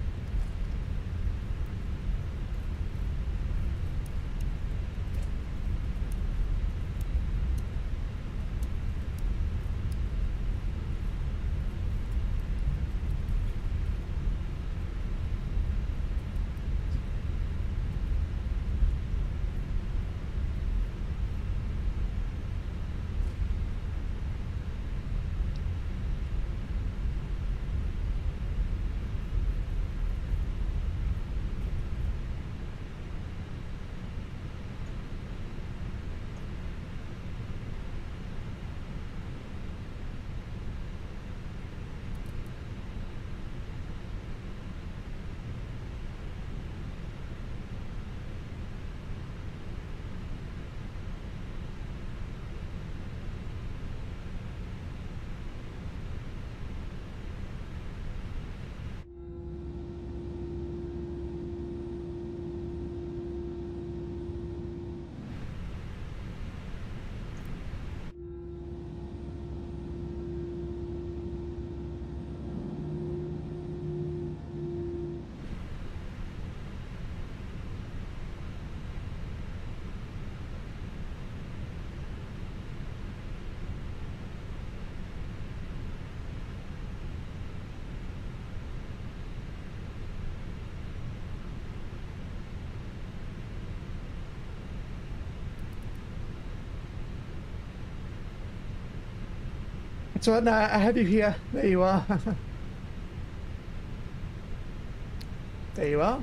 So now I have you here. There you are. There you are.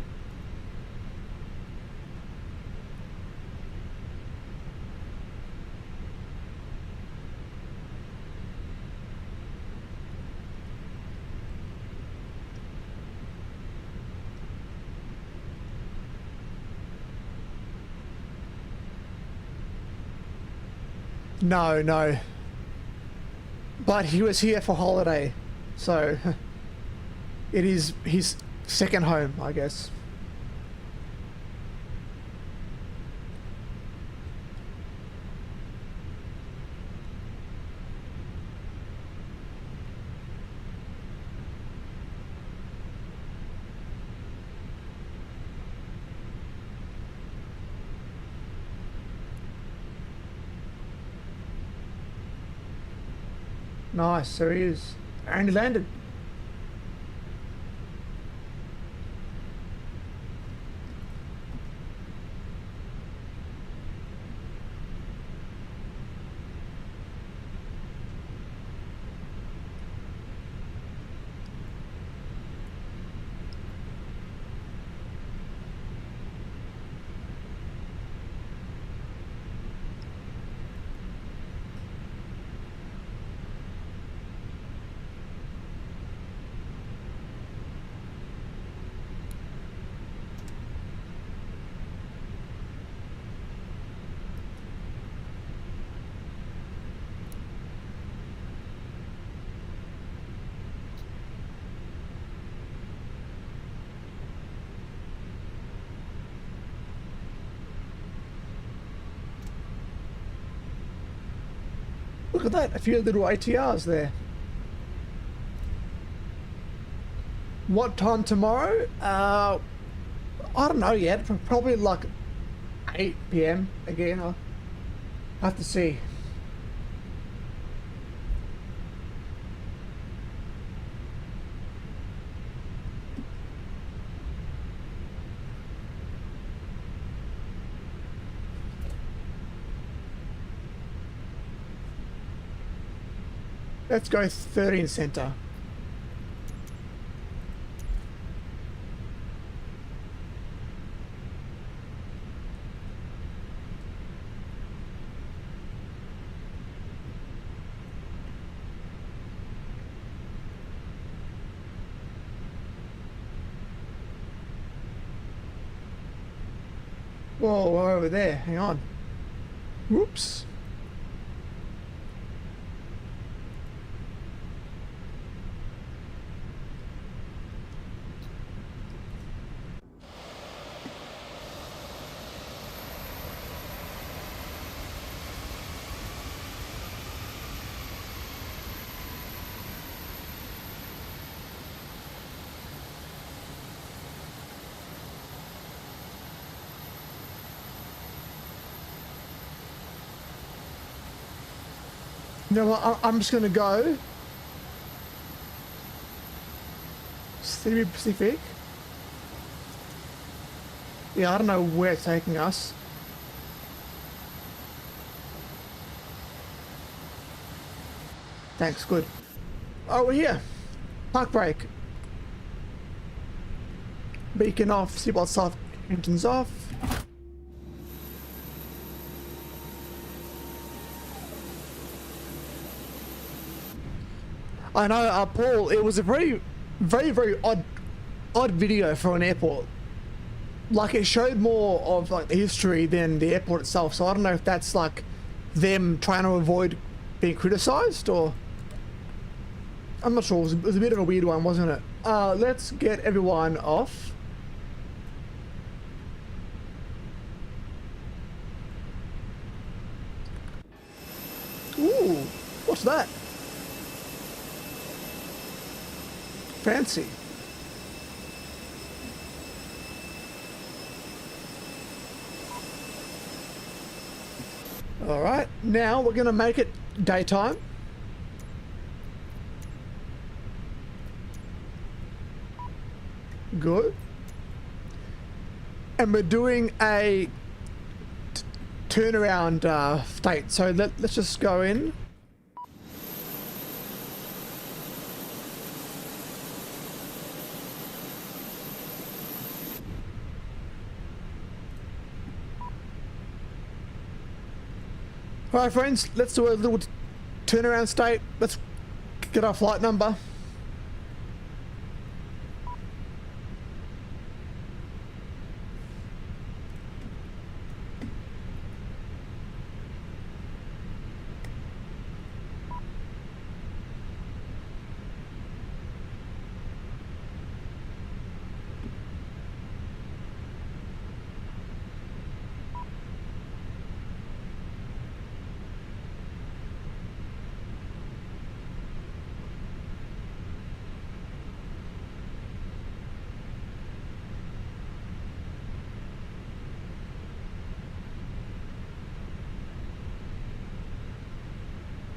No, no. But he was here for holiday, so it is his second home, I guess. Nice, so he is. And he landed. Look at that, a few little ATRs there. What time tomorrow? I don't know yet. Probably like 8 PM again. I'll have to see. Let's go 13 center. Whoa, we're over there. Hang on. Whoops. You know what, I'm just gonna go Cebu Pacific. Yeah, I don't know where it's taking us. Thanks, good. Oh, we're here. Park brake. Beacon off, seatbelt off, engines off. I know, Paul, it was a very odd video for an airport. Like, it showed more of like the history than the airport itself, so I don't know if that's like them trying to avoid being criticized, or I'm not sure. It was a bit of a weird one, wasn't it? Let's get everyone off. Ooh, what's that? Fancy. All right, now we're gonna make it daytime. Good. And we're doing a turnaround state. So let's just go in. Alright friends, let's do a little turnaround state. Let's get our flight number.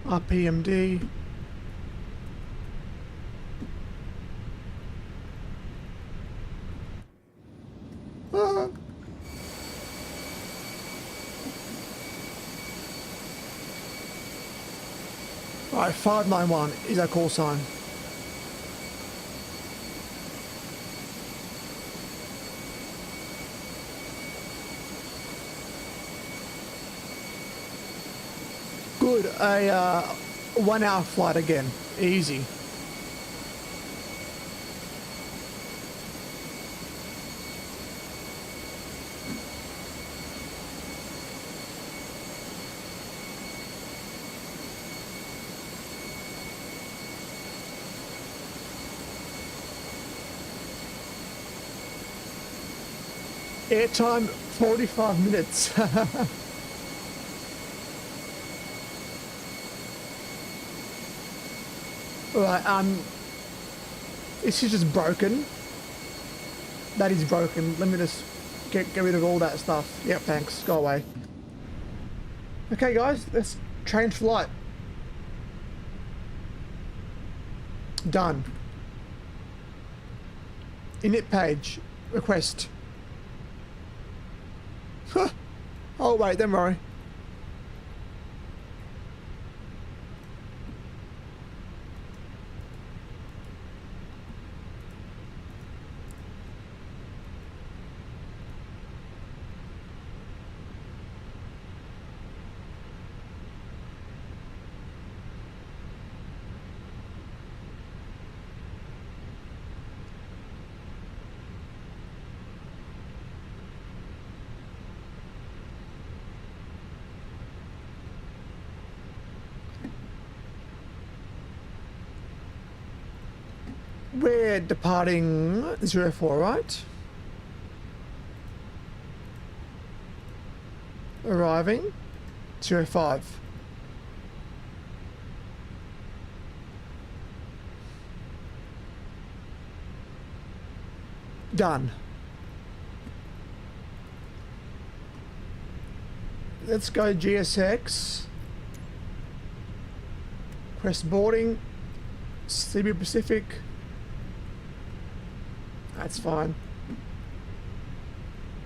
RPMD. Alright, 591 is our call sign. Good, a 1 hour flight again, easy. Airtime 45 minutes. Right, this is just broken. That is broken. Let me just get rid of all that stuff. Yep, thanks. Go away. Okay, guys, let's change flight. Done. Init page. Request. Oh wait, don't worry. We're departing 04, right? Arriving 05. Done. Let's go GSX. Press boarding. Cebu Pacific. That's fine.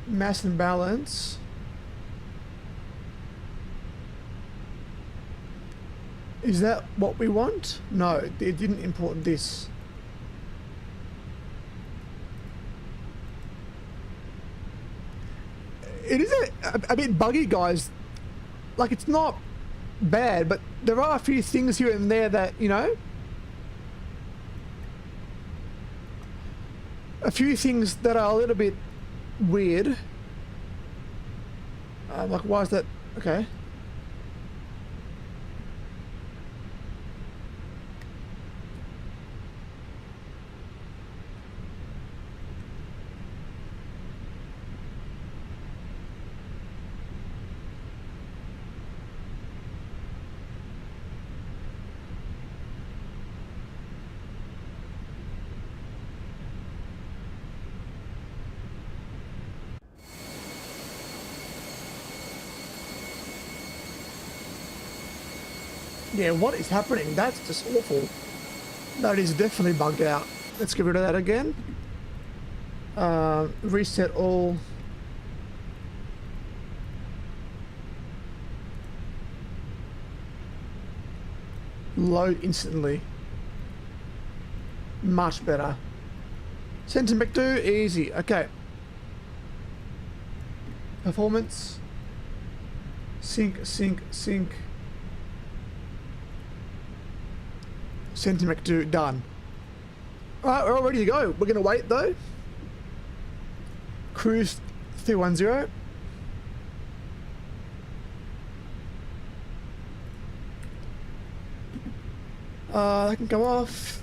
Mass and balance. Is that what we want? No, it didn't import this. It is a bit buggy, guys. Like, it's not bad, but there are a few things here and there that, you know, a few things that are a little bit weird. Like, why is that? Okay. Yeah, what is happening? That's just awful. That is definitely bugged out. Let's get rid of that again. Reset all. Load instantly. Much better. Send to McDo, easy. Okay. Performance. Sync. Send to McDo, done. Alright, we're all ready to go. We're gonna wait though. Cruise 310. That can come off.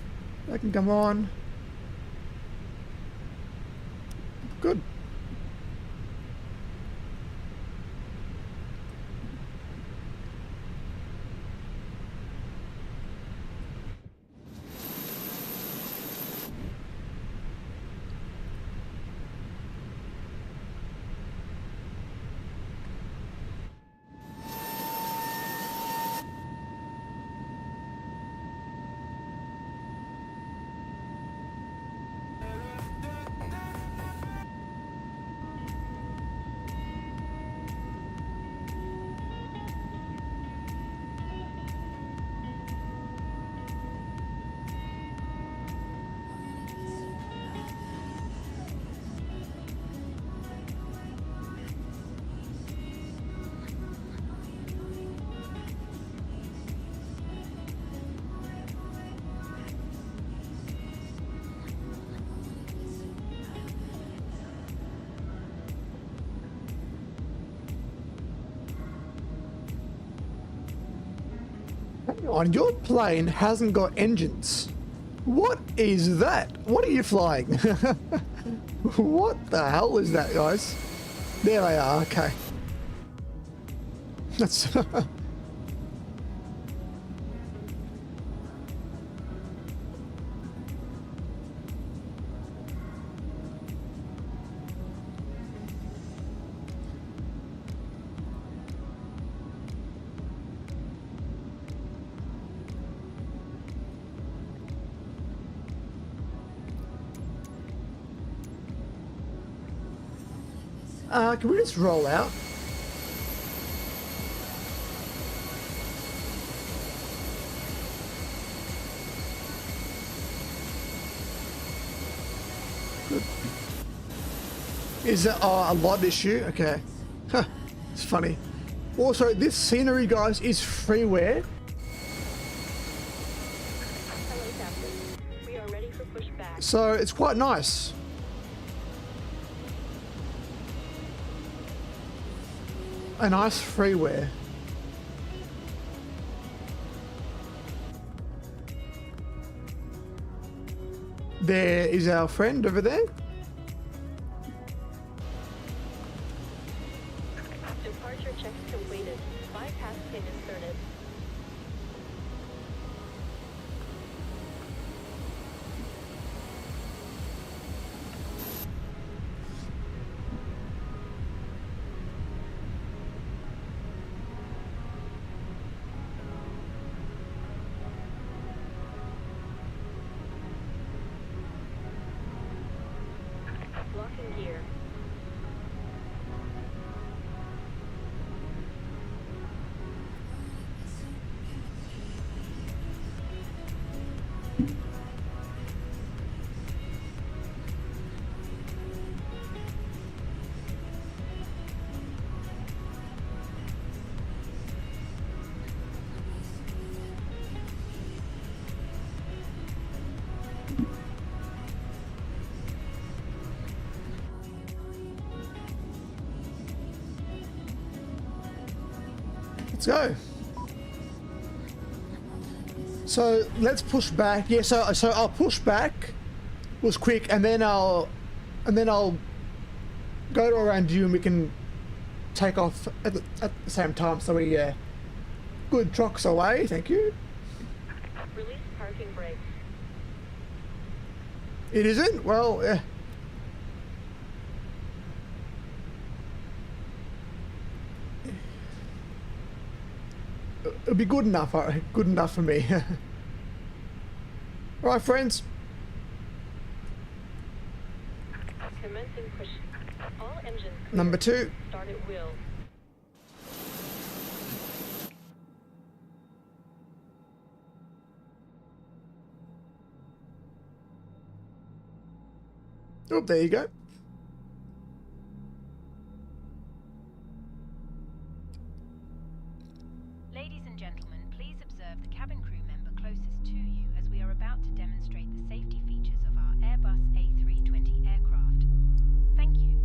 That can come on. Good. Hang on, your plane hasn't got engines. What is that? What are you flying? What the hell is that, guys? There they are, okay. That's... can we just roll out? Good. Is that a lot issue? Okay. Huh. It's funny. Also, this scenery, guys, is freeware. Hello, Captain. We are ready for pushback. So it's quite nice. A nice freeware. There is our friend over there. Departure checks completed. Bypass pin inserted. Locking gear. Let's go. So let's push back. Yeah, so I'll push back was quick, and then I'll go to around you, and we can take off at the same time. So we good trucks away. Thank you. Release parking brakes. It isn't? Well, yeah. It'll be good enough, alright? Good enough for me. Alright, friends. Commencing push. All engines clear. Number 2. Start at will. Oh, there you go. Ladies and gentlemen, please observe the cabin crew member closest to you as we are about to demonstrate the safety features of our Airbus A320 aircraft. Thank you.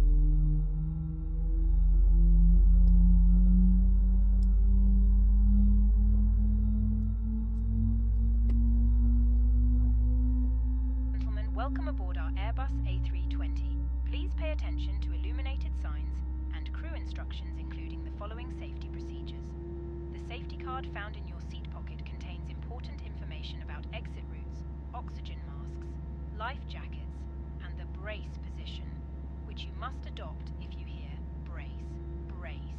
Gentlemen, welcome aboard our Airbus A320. Please pay attention to illuminated signs and crew instructions, including the following safety procedures. The safety card found in your seat pocket contains important information about exit routes, oxygen masks, life jackets, and the brace position, which you must adopt if you hear brace, brace.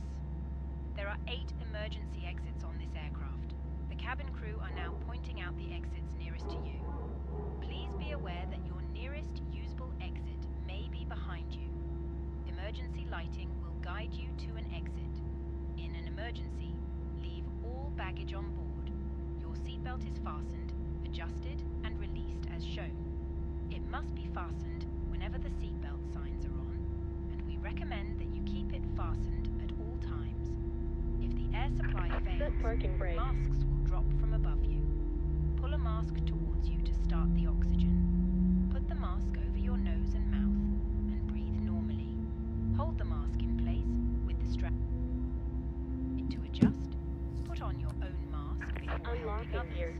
There are 8 emergency exits on this aircraft. The cabin crew are now pointing out the exits nearest to you. Please be aware that your nearest usable exit may be behind you. Emergency lighting will guide you to an exit. In an emergency, leave all baggage on board. Your seatbelt is fastened, adjusted, and released as shown. It must be fastened whenever the seatbelt signs are on, and we recommend that you keep it fastened at all times. If the air supply fails, Set parking brake. masks will drop from above you. Pull a mask towards you to start the oxygen. Put the mask over your nose and mouth and breathe normally. Hold the mask in place with the strap. To adjust, put on your own mask before by helping Unlocking others. gear.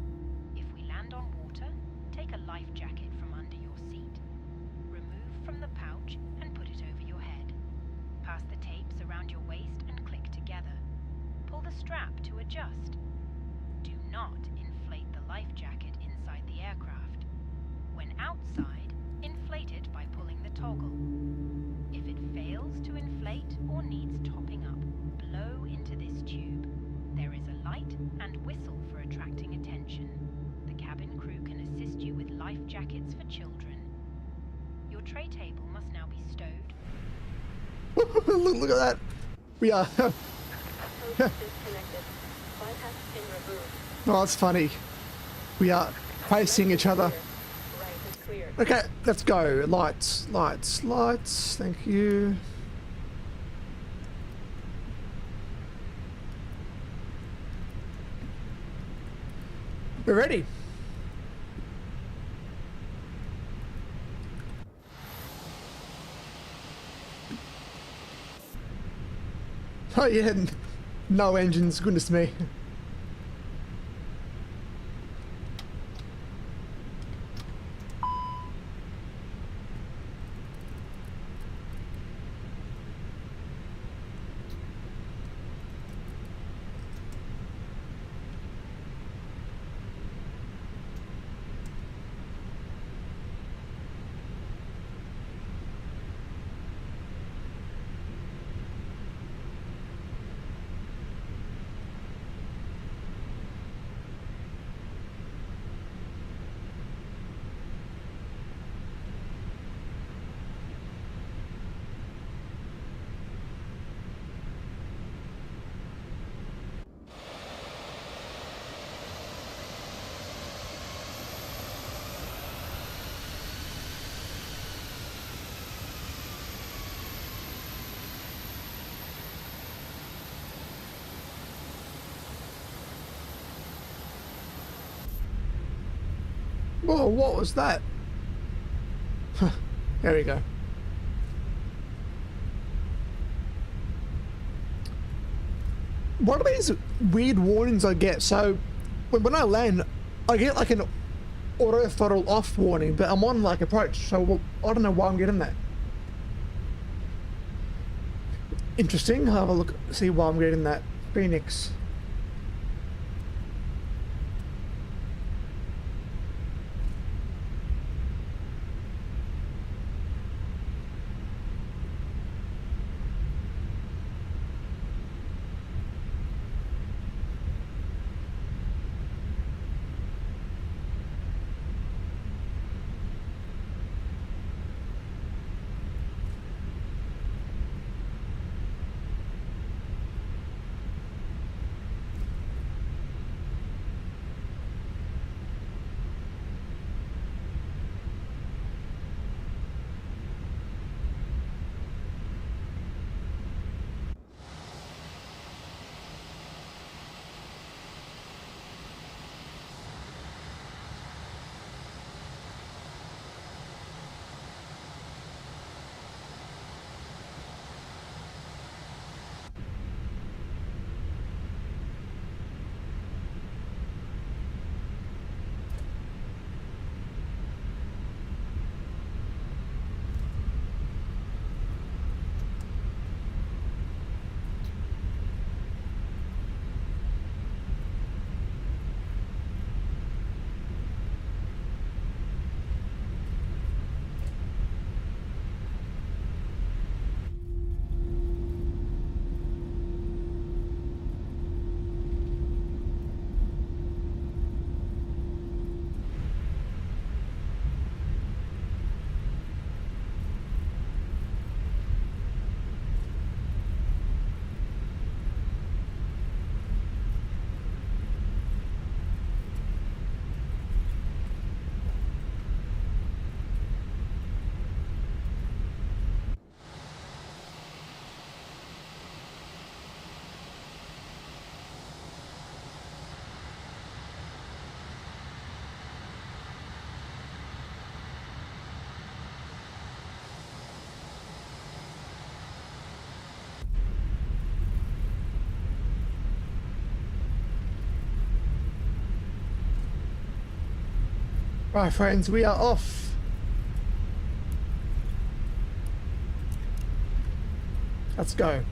If we land on water, take a life jacket from under your seat. Remove from the pouch and put it over your head. Pass the tapes around your waist and click together. Pull the strap to adjust. Do not inflate the life jacket inside the aircraft. When outside, inflate it by pulling the toggle. If it fails to inflate or needs topping up, blow into this tube. There is a light and whistle for attracting attention. The cabin crew can assist you with life jackets for children. Your tray table must now be stowed. Look at that. We are. Host disconnected. Bypass pin removed. Oh, that's funny. We are facing each other. Right is clear. Okay, let's go. Lights, lights, lights. Thank you. We're ready. Oh yeah, no engines, goodness me. Whoa, what was that? There we go. What are these weird warnings I get? So, when I land, I get like an auto throttle off warning, but I'm on like approach, so I don't know why I'm getting that. Interesting. I'll have a look, see why I'm getting that. Phoenix. Right, friends, we are off. Let's go.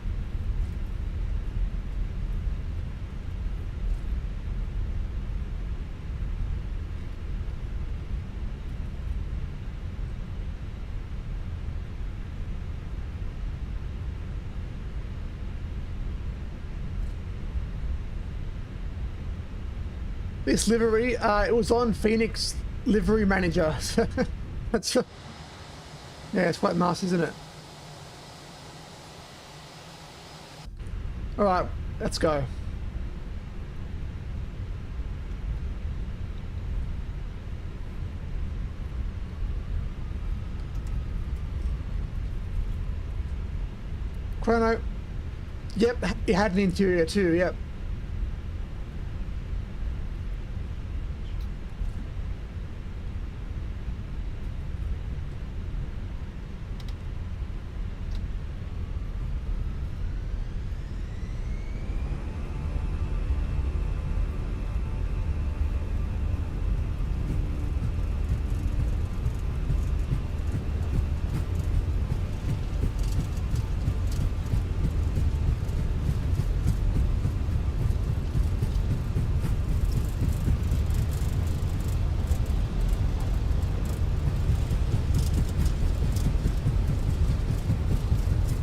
This livery, it was on Phoenix Livery Manager. That's yeah, it's quite nice, isn't it? All right, let's go. Chrono. Yep, it had an interior too. Yep.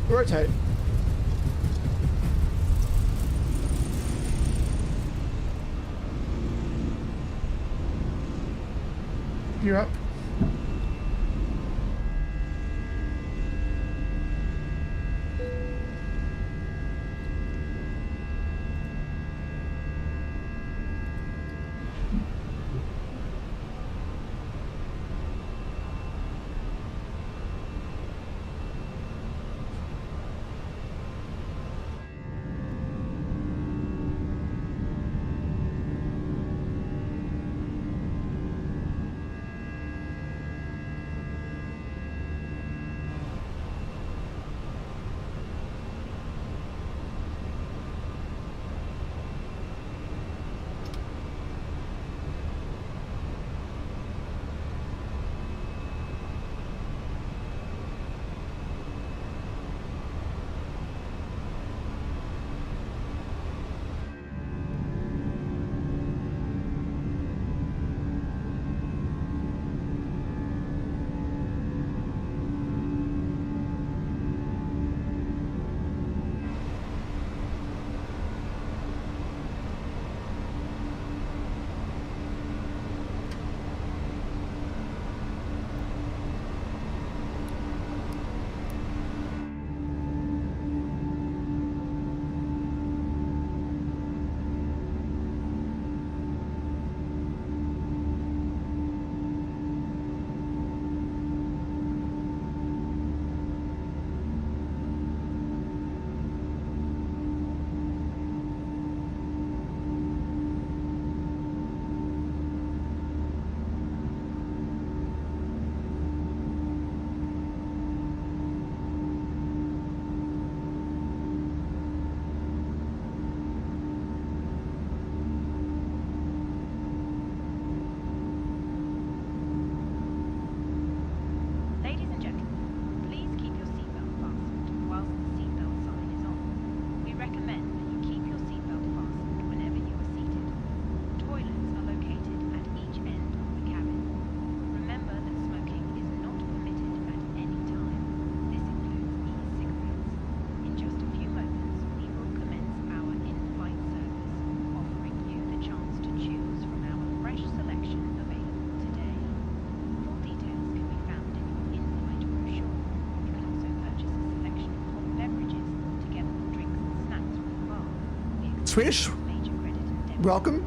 Rotate. You're up. Ladies and gentlemen, please keep your seatbelt fastened whilst the seatbelt sign is on. We recommend that you keep your seatbelt fastened whenever you are seated. Toilets are located at each end of the cabin. Remember that smoking is not permitted at any time. This includes e-cigarettes. In just a few moments, we will commence our in-flight service, offering you the chance to choose from our fresh selection available today. Full details can be found in your in-flight brochure. You can also purchase a selection of hot beverages together with drinks and snacks from the bar. We accept Swedish. major credit and debit Welcome.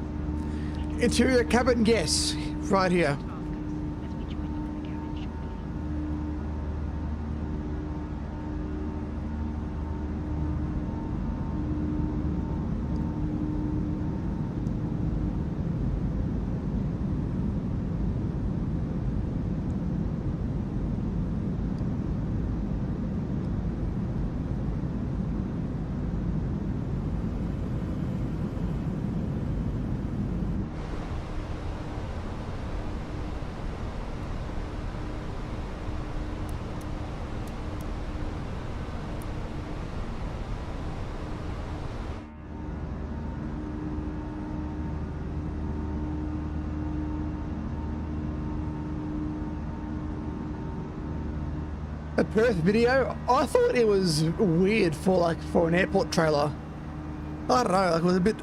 Interior cabin, yes, right here. cards. Ask us as we join you in the cabin shortly. the Perth video, I thought it was weird for an airport trailer. I don't know, like it was a bit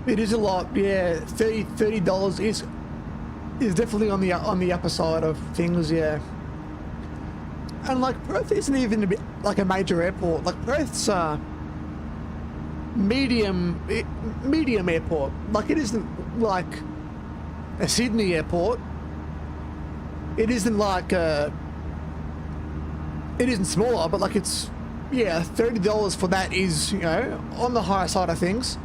it is a lot, yeah. $30 is definitely on the upper side of things, yeah. And like Perth isn't even a bit like a major airport. Like Perth's medium airport. Like it isn't like a Sydney airport. It isn't like it isn't smaller, but like it's, yeah, $30 for that is, you know, on the higher side of things.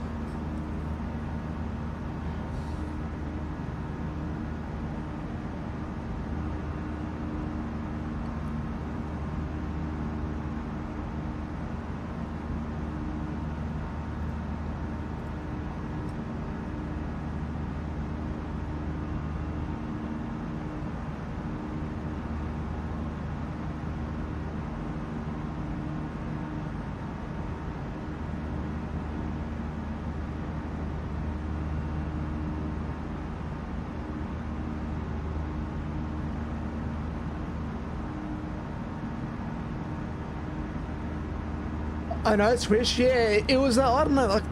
I know it's Swish, yeah. It was I don't know, like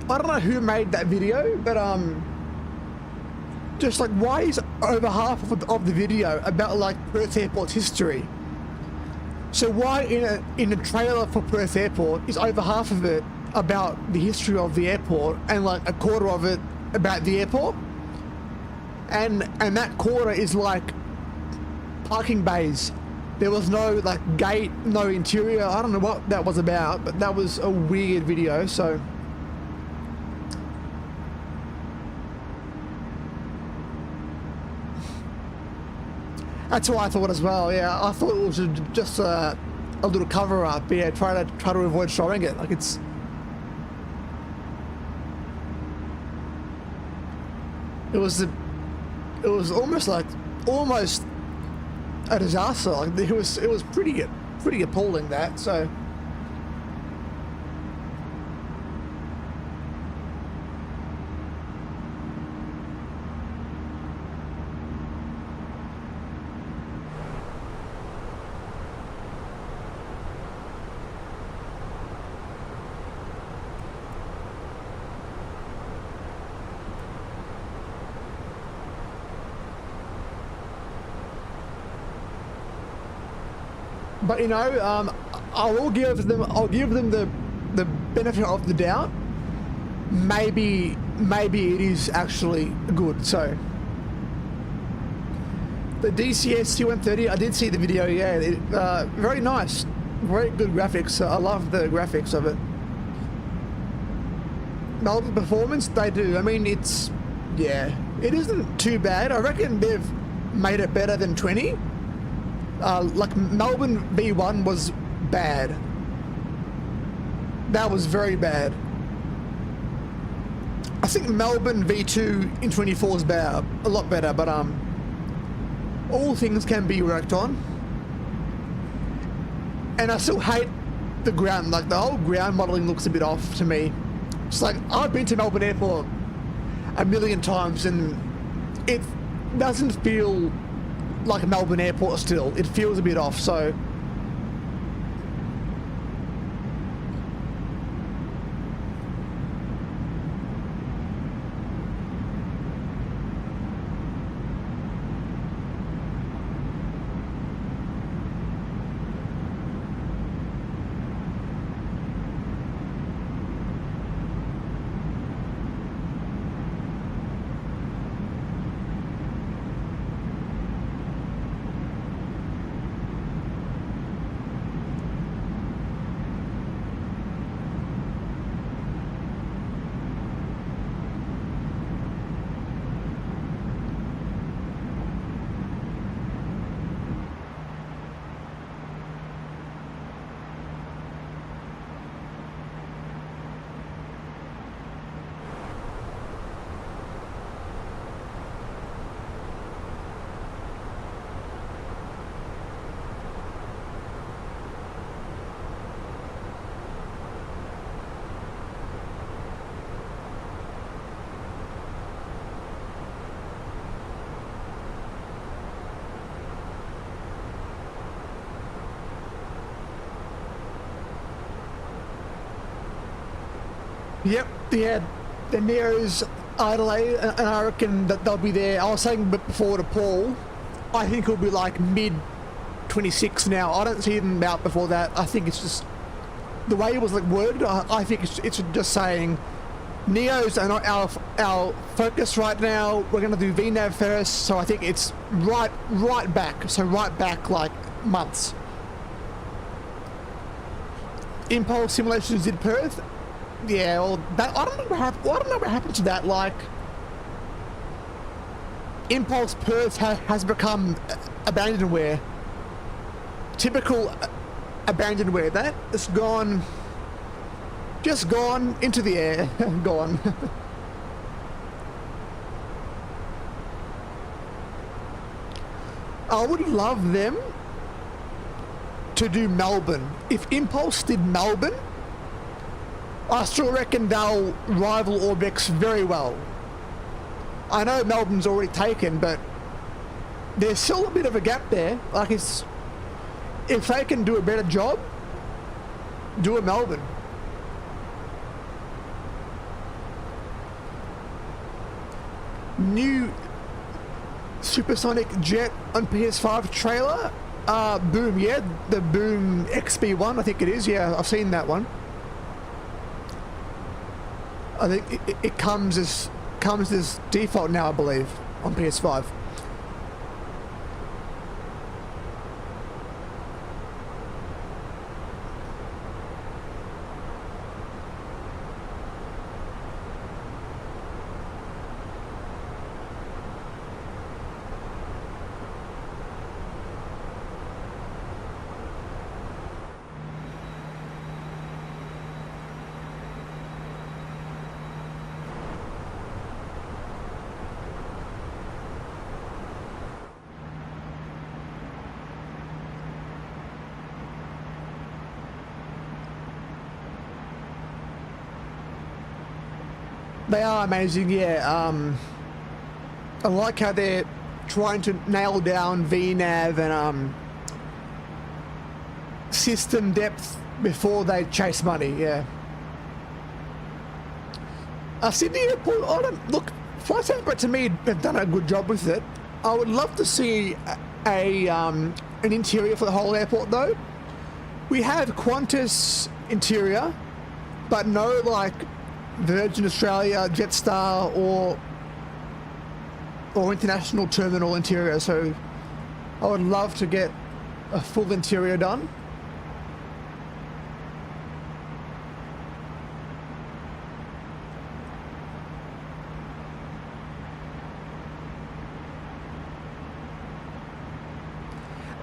I don't know who made that video, but just like why is over half of the video about like Perth Airport's history? So why in a trailer for Perth Airport is over half of it about the history of the airport and like a quarter of it about the airport? And that quarter is like parking bays. There was no like gate, no interior. I don't know what that was about, but that was a weird video, so. That's what I thought as well, yeah. I thought it was just a little cover up, yeah, try to avoid showing it. Like it's. It was almost a disaster. Like it was pretty appalling, that, so. But you know, I'll give them the benefit of the doubt. Maybe it is actually good. So the DCS C130, I did see the video. Yeah, very nice, very good graphics. I love the graphics of it. Melbourne performance, they do. I mean, it isn't too bad. I reckon they've made it better than 20. Like Melbourne V1 was bad. That was very bad. I think Melbourne V2 in 24 is better, a lot better, but all things can be worked on. And I still hate the ground, like the whole ground modelling looks a bit off to me. It's like, I've been to Melbourne Airport a million times and it doesn't feel like Melbourne Airport still. It feels a bit off, so. Yep, yeah, the Nero's Idle, and I reckon that they'll be there. I was saying before to Paul, I think it'll be like mid 26 now. I don't see them out before that. I think it's just the way it was like worded. I think it's just saying Neos are not our focus right now. We're gonna do VNAV first. So I think it's right back. So right back like months. Impulse simulations in Perth. Yeah, well, that I don't know what happened to that. Like, Impulse Perth has become abandonware. Typical abandonware. That it's gone, just gone into the air, gone. I would love them to do Melbourne. If Impulse did Melbourne, I still reckon they'll rival Orbex very well. I know Melbourne's already taken, but there's still a bit of a gap there. Like, it's, if they can do a better job, do a Melbourne. New supersonic jet on PS5 trailer. Boom, yeah, the Boom XB1, I think it is. Yeah, I've seen that one. I think it comes as default now, I believe, on PS5. They are amazing, yeah. I like how they're trying to nail down VNAV and system depth before they chase money, yeah. Sydney Airport, look, Flight Centre to me have done a good job with it. I would love to see an interior for the whole airport though. We have Qantas interior, but no like Virgin Australia, Jetstar, or international terminal interior. So I would love to get a full interior done.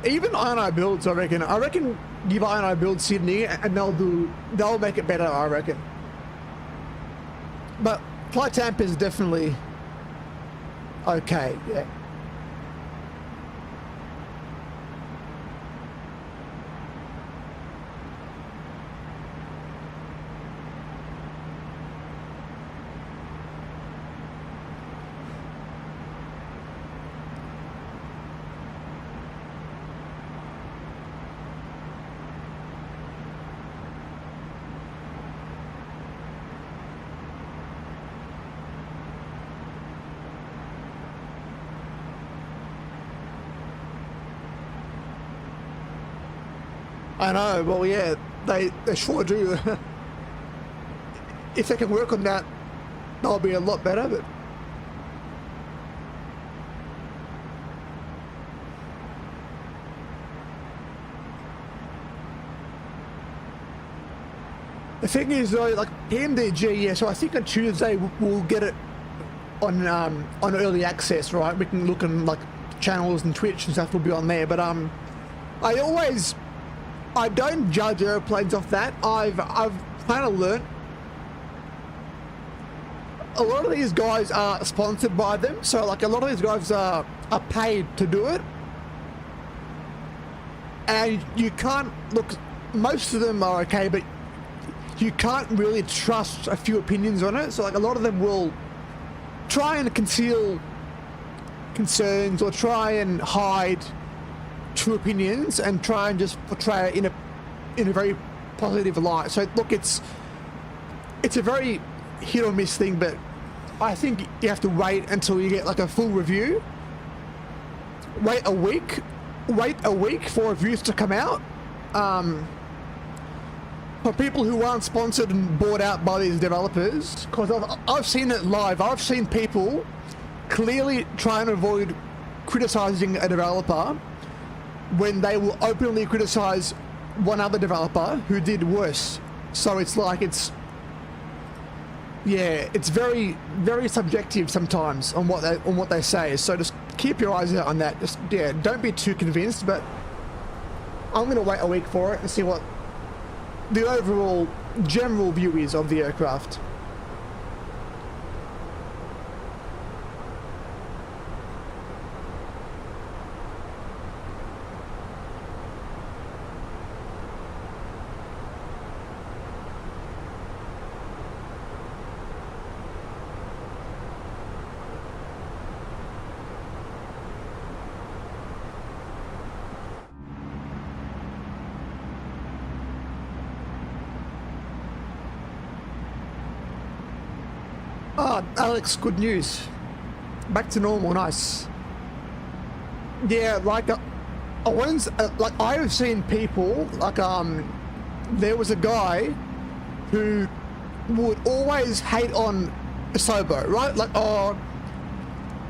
Even INI builds, I reckon Gigabyte and I build Sydney, and they'll make it better, I reckon. But flight temp is definitely okay, yeah. I know, well, yeah, they sure do. If they can work on that, that'll be a lot better, but... The thing is, though, like, PMDG, yeah, so I think on Tuesday we'll get it on early access, right? We can look on, like, channels and Twitch and stuff will be on there, but, I don't judge airplanes off that. I've kind of learnt a lot of these guys are sponsored by them, so like a lot of these guys are paid to do it, and you can't look. Most of them are okay, but you can't really trust a few opinions on it. So like a lot of them will try and conceal concerns or try and hide true opinions and try and just portray it in a very positive light. So look, it's a very hit or miss thing, but I think you have to wait until you get like a full review. Wait a week for reviews to come out. For people who aren't sponsored and bought out by these developers, because I've seen it live. I've seen people clearly trying to avoid criticizing a developer when they will openly criticize one other developer who did worse. So it's like it's very, very subjective sometimes on what they say. So just keep your eyes out on that. Just don't be too convinced. But I'm gonna wait a week for it and see what the overall general view is of the aircraft. Oh, Alex, good news. Back to normal, nice. Yeah, like, I have seen people, like, there was a guy who would always hate on Sobo, right? Like, oh,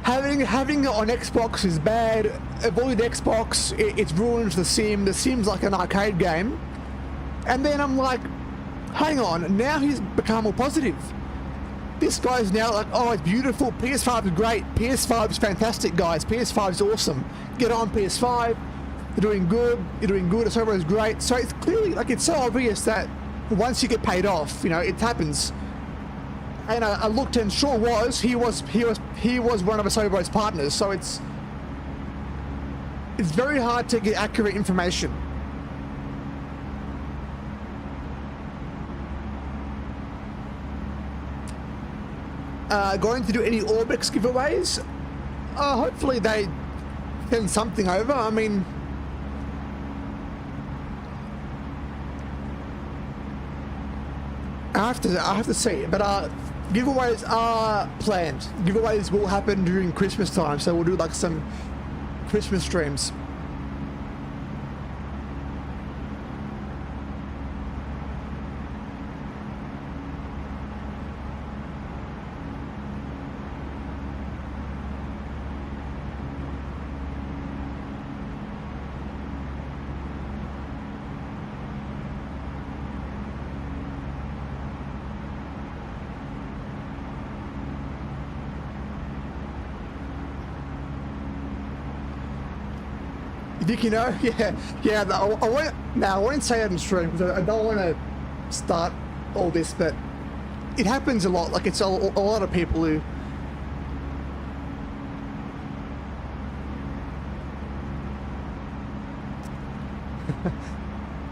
having it on Xbox is bad, avoid Xbox, it ruins the sim, the sim's like an arcade game. And then I'm like, hang on, now he's become more positive. This guy's now like, oh, it's beautiful, PS5 is great, PS5 is fantastic, guys, PS5 is awesome, get on PS5, you're doing good, the server is great. So it's clearly, like, it's so obvious that once you get paid off, you know, it happens. And I looked and sure he was one of Asobo's partners, so it's very hard to get accurate information. Going to do any Orbix giveaways? Hopefully they send something over. I mean, I have to see, but giveaways are planned. Giveaways will happen during Christmas time, so we'll do like some Christmas streams. think you know? Yeah. I won't say it on stream because I don't want to start all this, but it happens a lot. Like it's a lot of people who.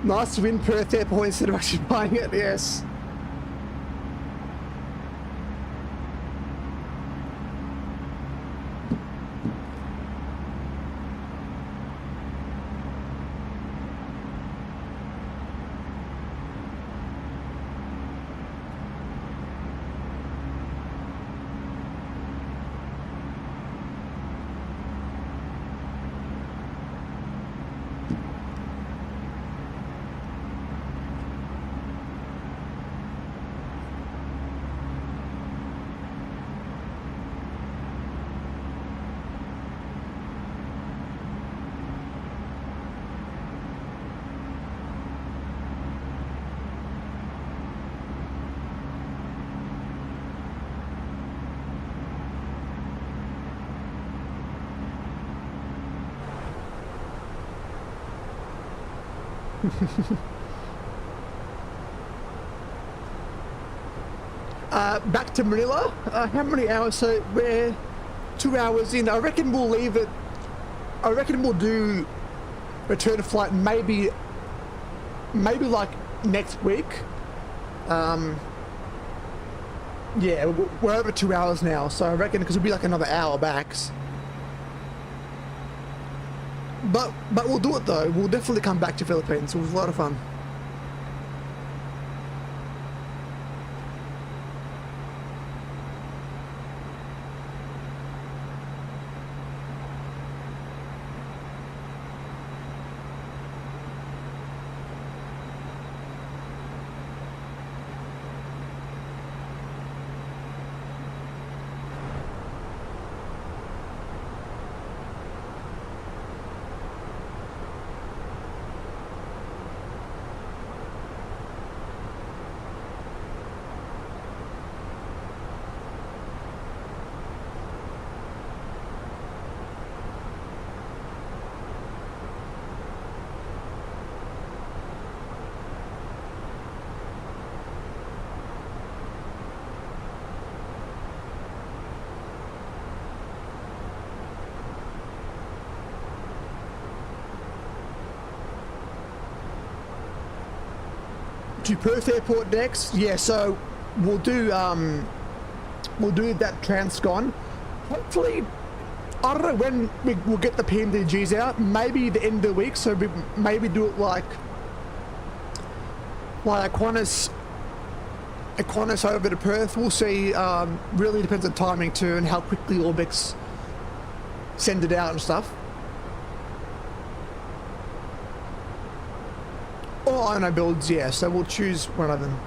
Nice to win Perth Airport instead of actually buying it. Yes. Back to Manila. How many hours? So we're 2 hours in. I reckon we'll leave it. I reckon we'll do return flight maybe like next week. Yeah, we're over 2 hours now, so I reckon because it'll be like another hour backs. But we'll do it though. We'll definitely come back to Philippines. It was a lot of fun. To Perth Airport next. Yeah, so we'll do that transcon. Hopefully, I don't know when we'll get the PMDGs out. Maybe the end of the week. So we maybe do it like Aquinas over to Perth. We'll see. Really depends on timing too and how quickly Orbix send it out and stuff. Or Ino builds, yeah, so we'll choose one of them.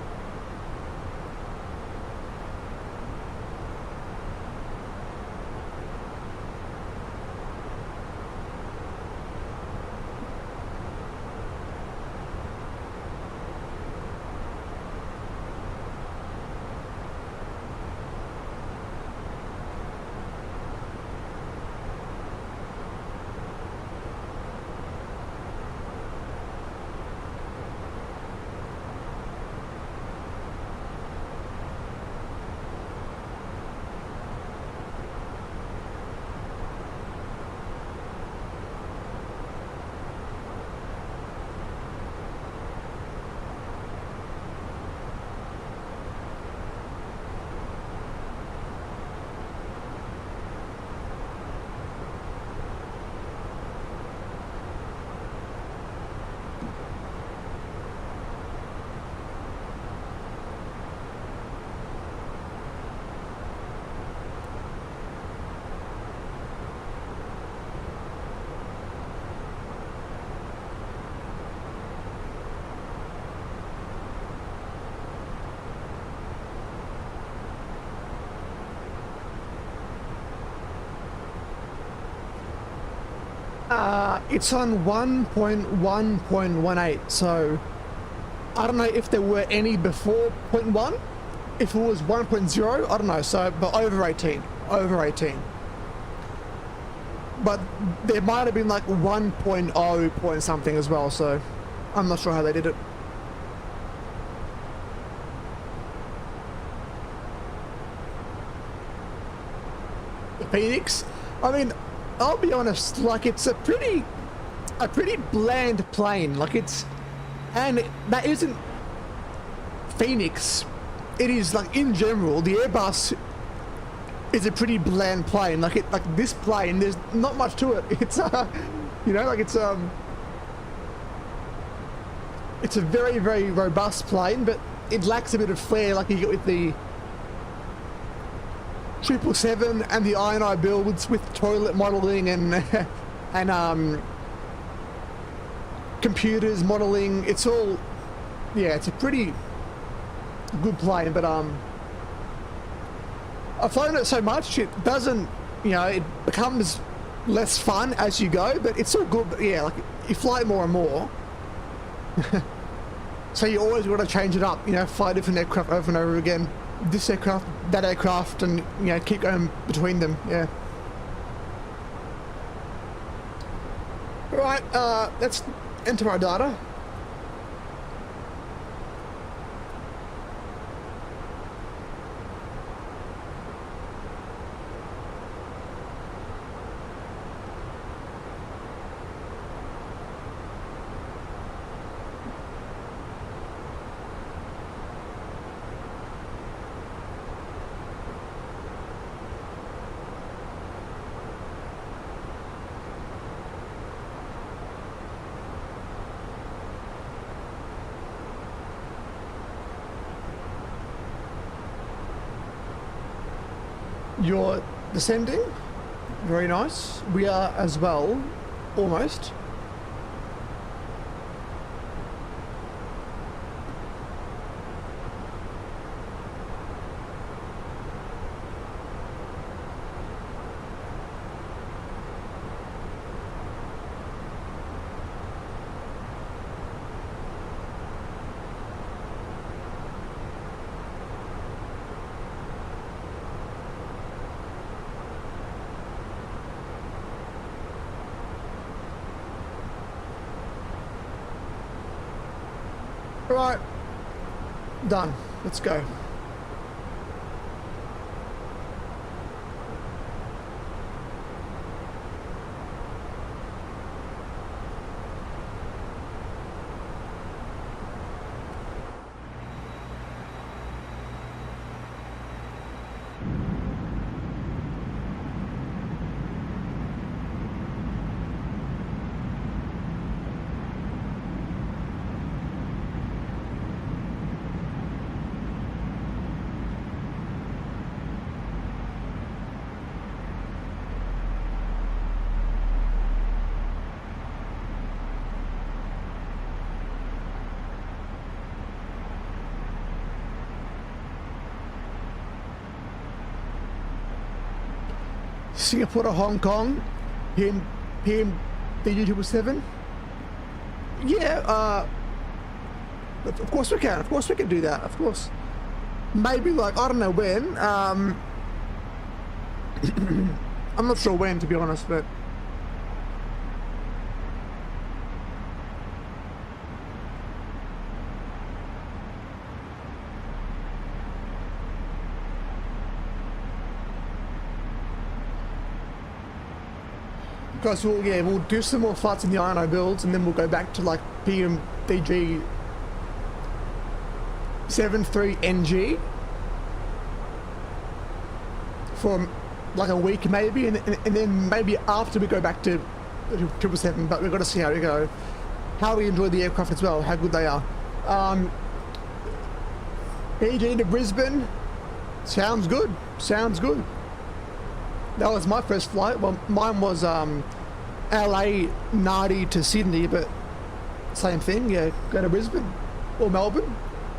It's on 1.1.18, so I don't know if there were any before 0.1. If it was 1.0, I don't know, so, but over 18. but there might have been like 1.0 point something as well, so I'm not sure how they did it. The Phoenix, I mean, I'll be honest, like it's a pretty bland plane, like it's, and that isn't Phoenix, it is like in general, the Airbus is a pretty bland plane, like this plane, there's not much to it. It's you know, like it's a very, very robust plane, but it lacks a bit of flair like you get with the 777 and the I builds with toilet modeling and computers modeling. It's all, yeah, it's a pretty good plane, but I've flown it so much it doesn't, you know, it becomes less fun as you go, but it's all good. But yeah, like you fly it more and more. So you always got to change it up, you know, fly different aircraft over and over again. This aircraft, that aircraft, and you know, keep going between them. Yeah. All right, let's enter our data. You're descending. Very nice. We are as well. Almost. Right, done. Let's go. Singapore to Hong Kong, PM DG777. Yeah, of course we can. Of course we can do that. Of course. Maybe like I don't know when. I'm not sure when, to be honest, but. Guys, we'll do some more flights in the INO builds, and then we'll go back to like PMDG 73NG for like a week maybe, and then maybe after we go back to 777. But we've got to see how we go, how we enjoy the aircraft as well, how good they are. PG to Brisbane, sounds good. Sounds good. That was my first flight. Well, mine was LA Nadi to Sydney, but same thing. Yeah, go to Brisbane or Melbourne,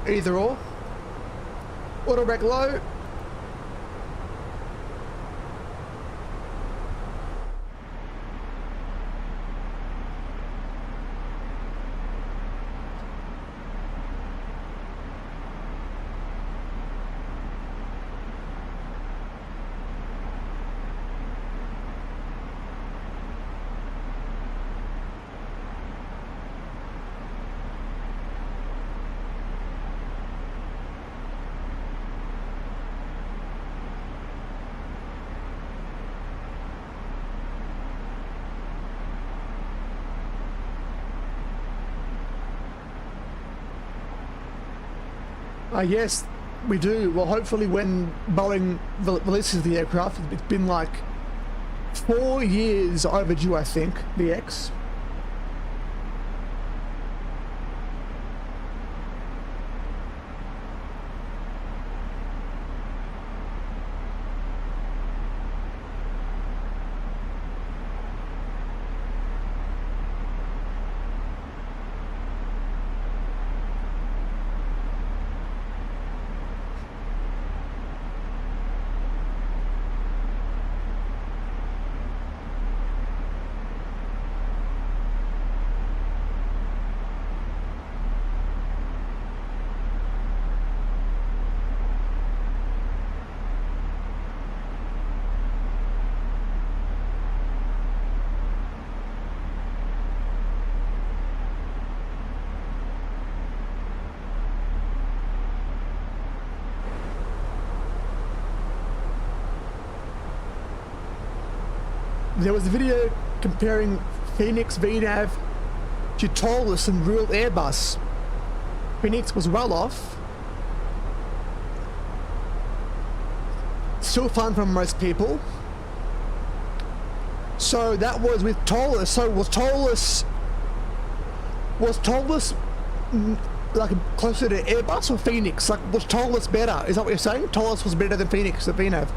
either or. Auto brake low. Yes, we do. Well, hopefully when Boeing releases the aircraft, it's been like 4 years overdue, I think, the X. There was a video comparing Phoenix VNAV to Taurus and real Airbus. Phoenix was well off. Still fun for most people. So that was with Taurus. So was Taurus like closer to Airbus or Phoenix? Like, was Taurus better? Is that what you're saying? Taurus was better than Phoenix, the VNAV.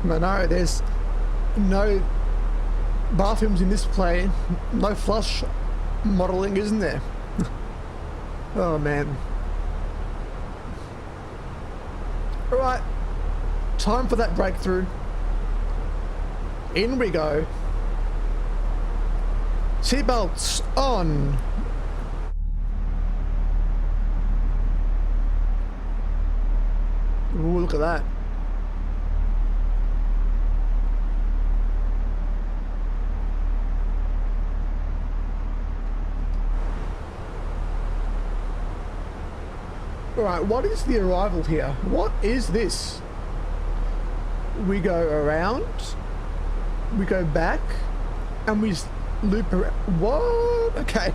No, there's no bathrooms in this plane, no flush modeling, isn't there? Oh man. Alright, time for that breakthrough. In we go. Seatbelts on. Ooh, look at that. Alright, what is the arrival here? What is this? We go around, we go back, and we loop around. What? Okay.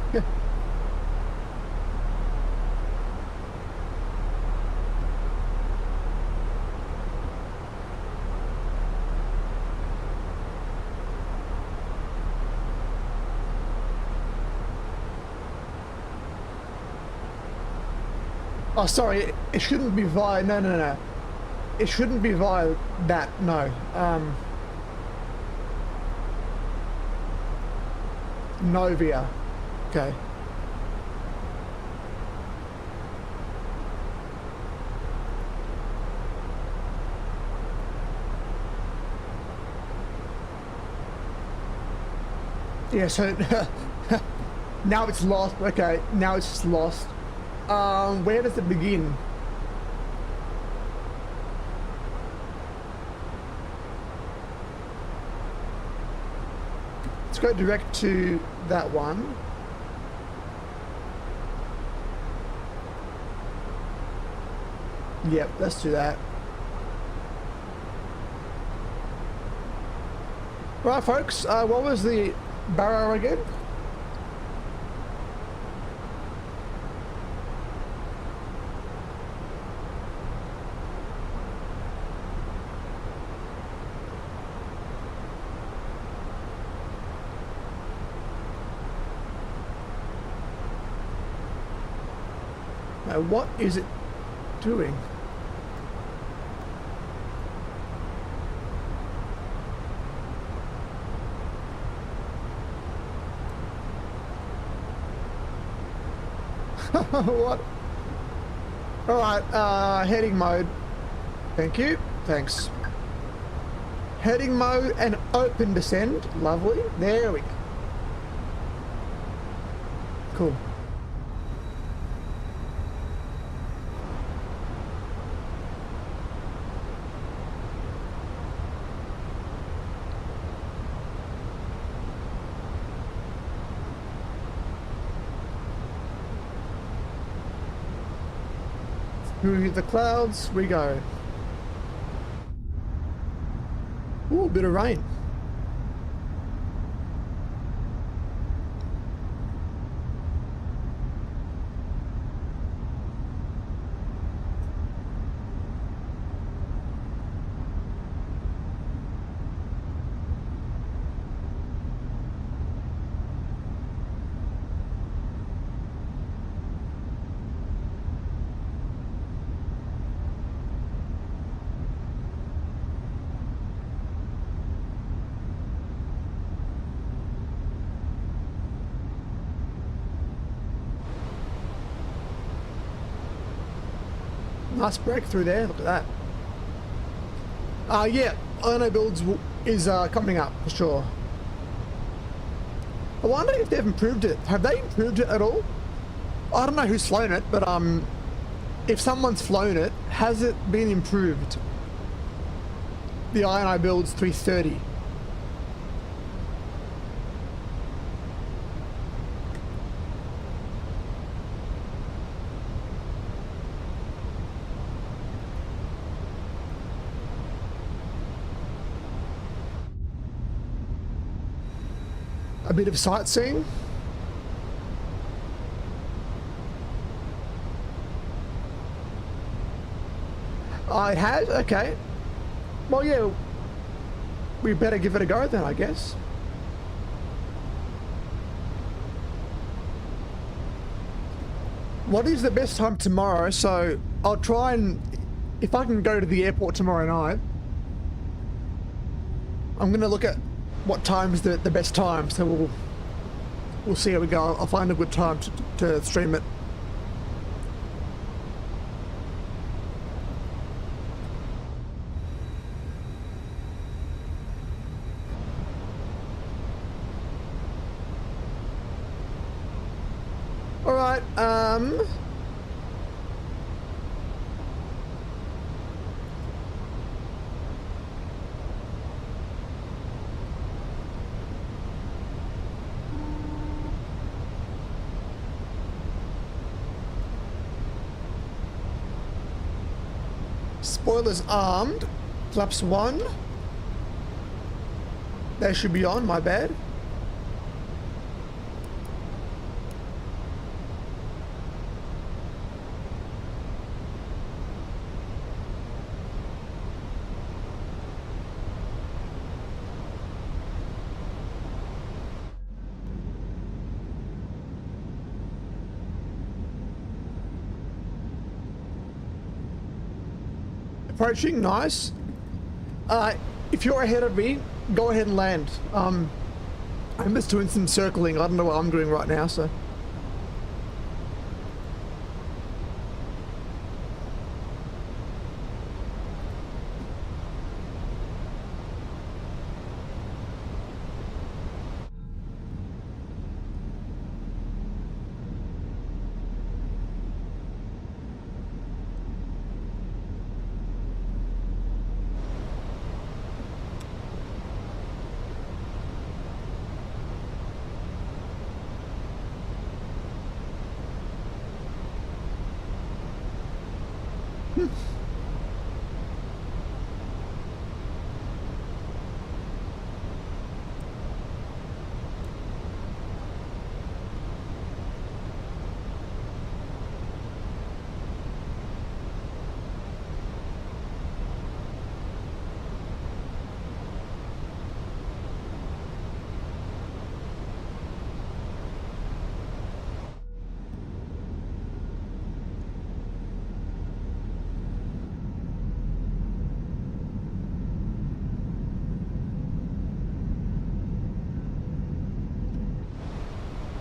Oh, sorry, it shouldn't be via, no. It shouldn't be via that, no. Novia. Okay. Yeah, so Now it's lost. Okay, now it's just lost. Where does it begin? Let's go direct to that one. Yep, let's do that. Right, folks, what was the barrow again? Now, what is it doing? What? Alright, heading mode. Thank you. Thanks. Heading mode and open descend. Lovely. There we go. Cool. Through the clouds we go. Ooh, a bit of rain. Nice breakthrough there, look at that. Yeah, Ono builds is coming up for sure. I wonder if they've improved it. Have they improved it at all? I don't know who's flown it, but if someone's flown it, has it been improved? The Ono builds 330. A bit of sightseeing. Oh, it has? Okay. Well, yeah. We better give it a go then, I guess. What is the best time tomorrow? So I'll try and, if I can go to the airport tomorrow night, I'm gonna look at what time is the best time, so we'll see how we go. I'll find a good time to stream it. All right. Spoilers armed. Flaps 1. They should be on, my bad. Approaching, nice. If you're ahead of me, go ahead and land. I'm just doing some circling. I don't know what I'm doing right now, so.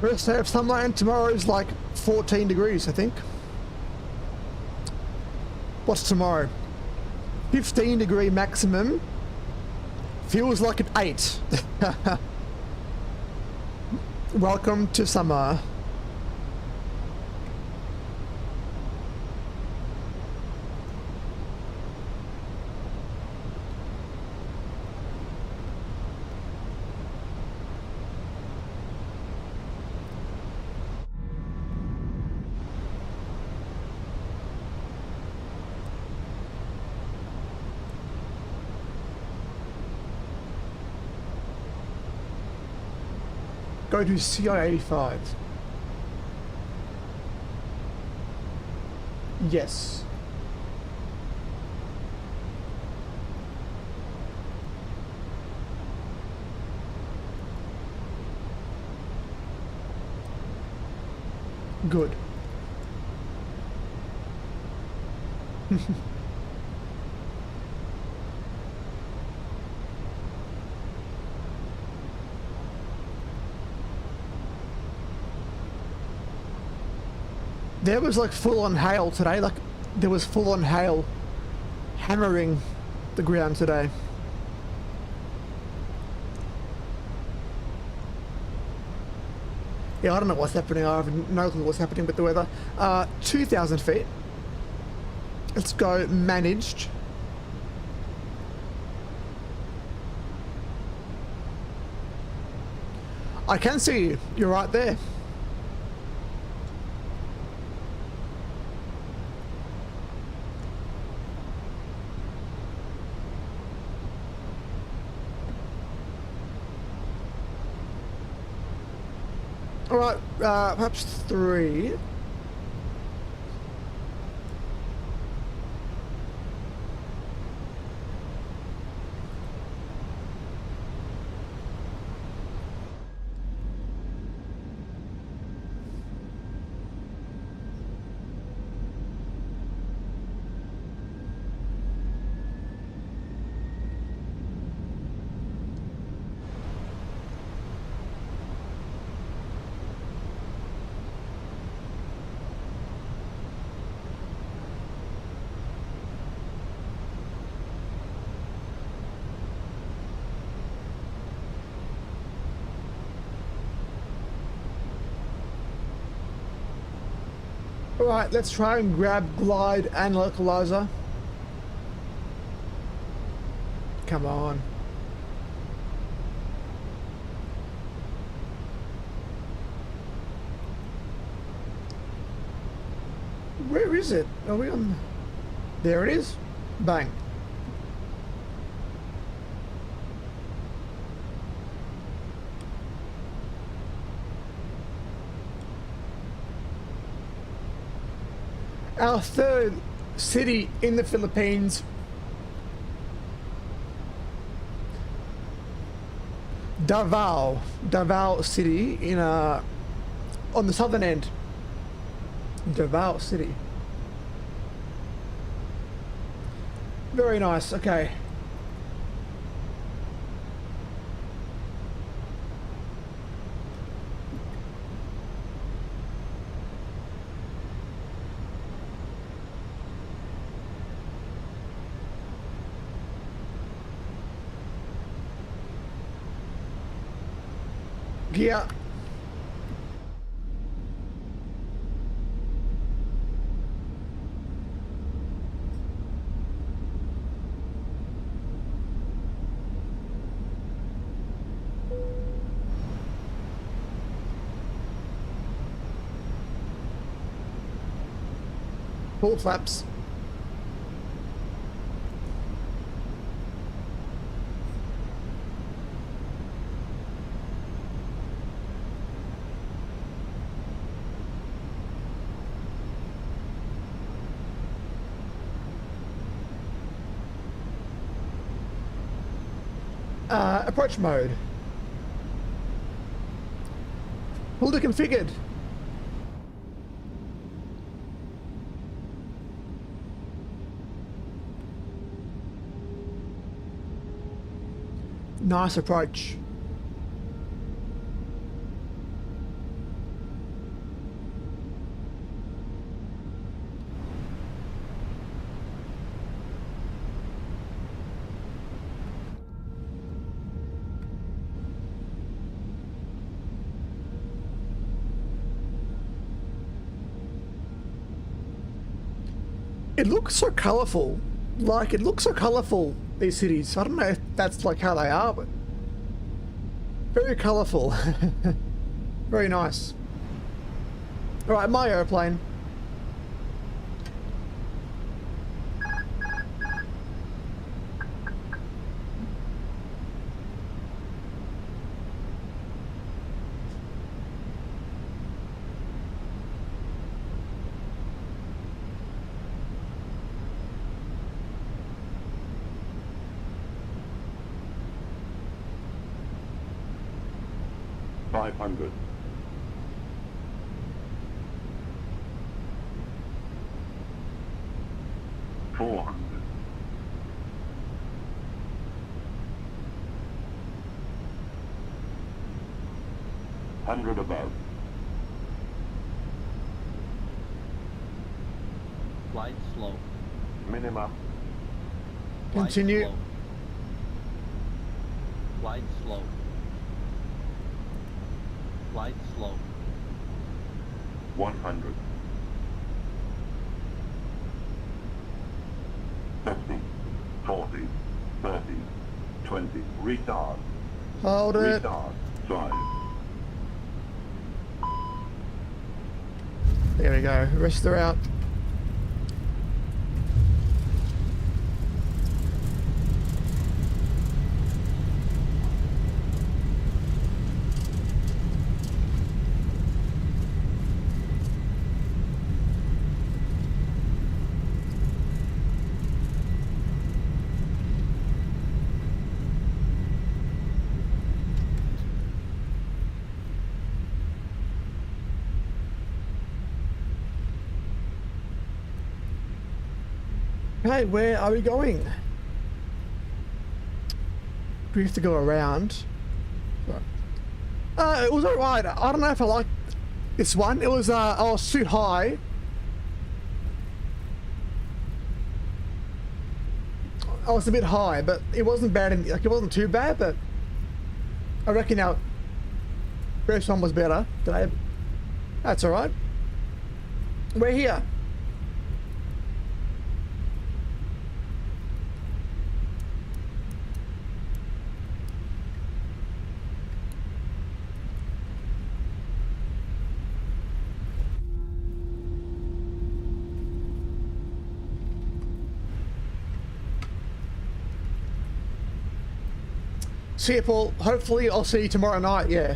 First day of sunlight, and tomorrow's like 14 degrees, I think. What's tomorrow? 15-degree maximum. Feels like an 8. Welcome to summer. Go to CI-85. Yes. Good. There was like full-on hail today, like there was full-on hail hammering the ground today. Yeah, I don't know what's happening, I have no clue what's happening with the weather. 2,000 feet. Let's go managed. I can see you, you're right there. Alright, perhaps 3. Alright, let's try and grab glide and localizer. Come on. Where is it? Are we on? There it is. Bang. Our third city in the Philippines. Davao City in on the southern end. Davao City. Very nice. Okay. Gear. Full flaps. Approach mode. Fully configured. Nice approach. It looks so colourful. Like, it looks so colourful, these cities. I don't know if that's like how they are, but very colourful. Very nice. Alright, my airplane. $500. $400. $100 above. Flight slow. Minimum. Flight Continue. slow. Flight slow. Flight slow. 100. 50. 40. 30. 20. Retard. Hold it. Retard. Drive. There we go. Rest are out. Hey, where are we going? We have to go around. It was alright. I don't know if I like this one. It was, I was too high. I was a bit high, but it wasn't bad. Like, it wasn't too bad, but I reckon our first one was better today. That's alright. We're here. See you, Paul. Hopefully I'll see you tomorrow night, yeah.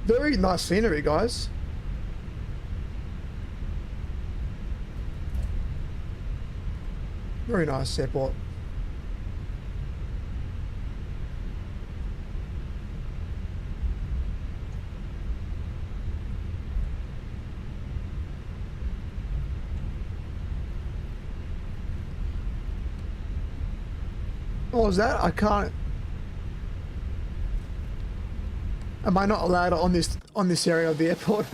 Very nice scenery, guys. Very nice airport. What was that? I can't. Am I not allowed on this area of the airport?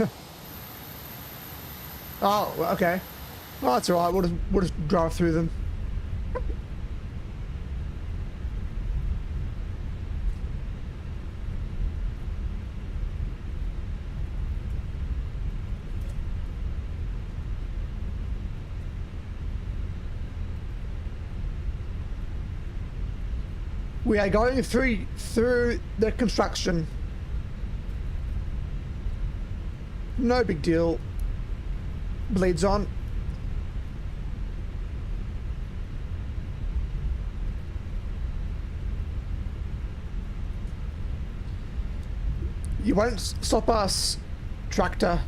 Oh, okay. Well, that's alright. We'll just drive through them. We are going through the construction. No big deal. Bleeds on. You won't stop us, tractor.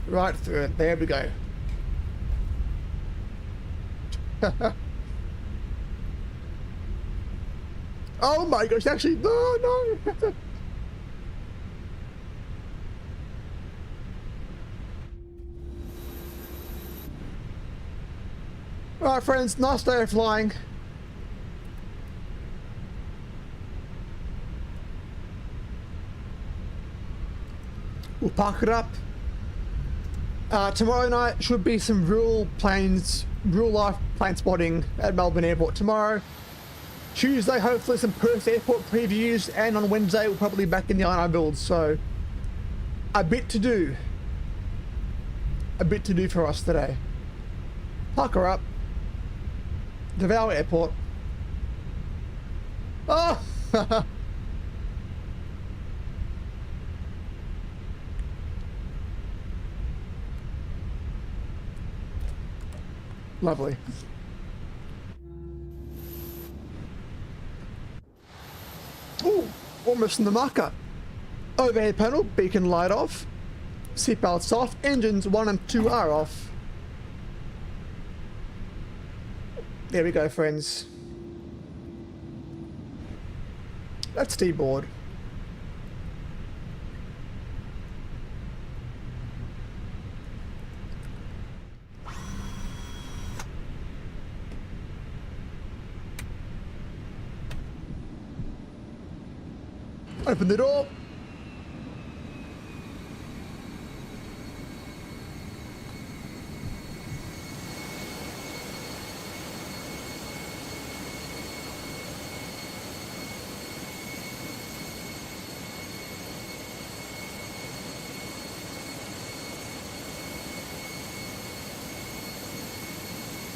Right through it. There we go. Oh my gosh, actually, no. Alright friends, nice day of flying. We'll park it up. Tomorrow night should be some real life plane spotting at Melbourne Airport tomorrow. Tuesday, hopefully some Perth Airport previews, and on Wednesday we're probably back in the INR build, so a bit to do. A bit to do for us today. Park her up. Davao Airport. Oh! Lovely. Ooh, almost in the marker. Overhead panel, beacon light off. Seatbelts off. Engines 1 and 2 are off. There we go, friends. That's D-board. Open the door.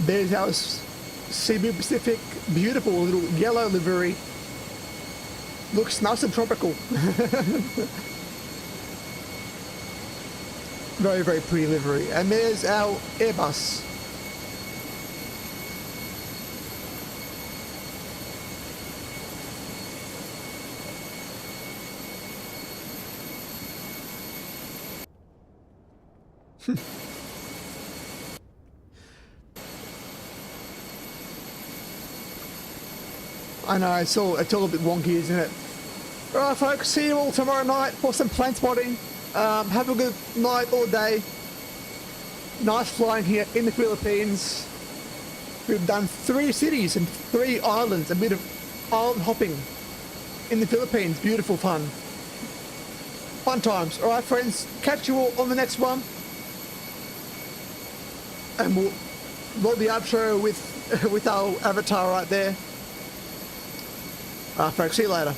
There's our Cebu Pacific, beautiful little yellow livery. Looks nice and tropical. Very, very pretty livery. And there's our Airbus. I know, it's all a bit wonky, isn't it? Alright folks, see you all tomorrow night for some plane spotting. Have a good night or day. Nice flying here in the Philippines. We've done 3 cities and 3 islands, a bit of island hopping in the Philippines. Beautiful fun. Fun times. Alright friends, catch you all on the next one. And we'll roll the outro with our avatar right there. Folks, see you later.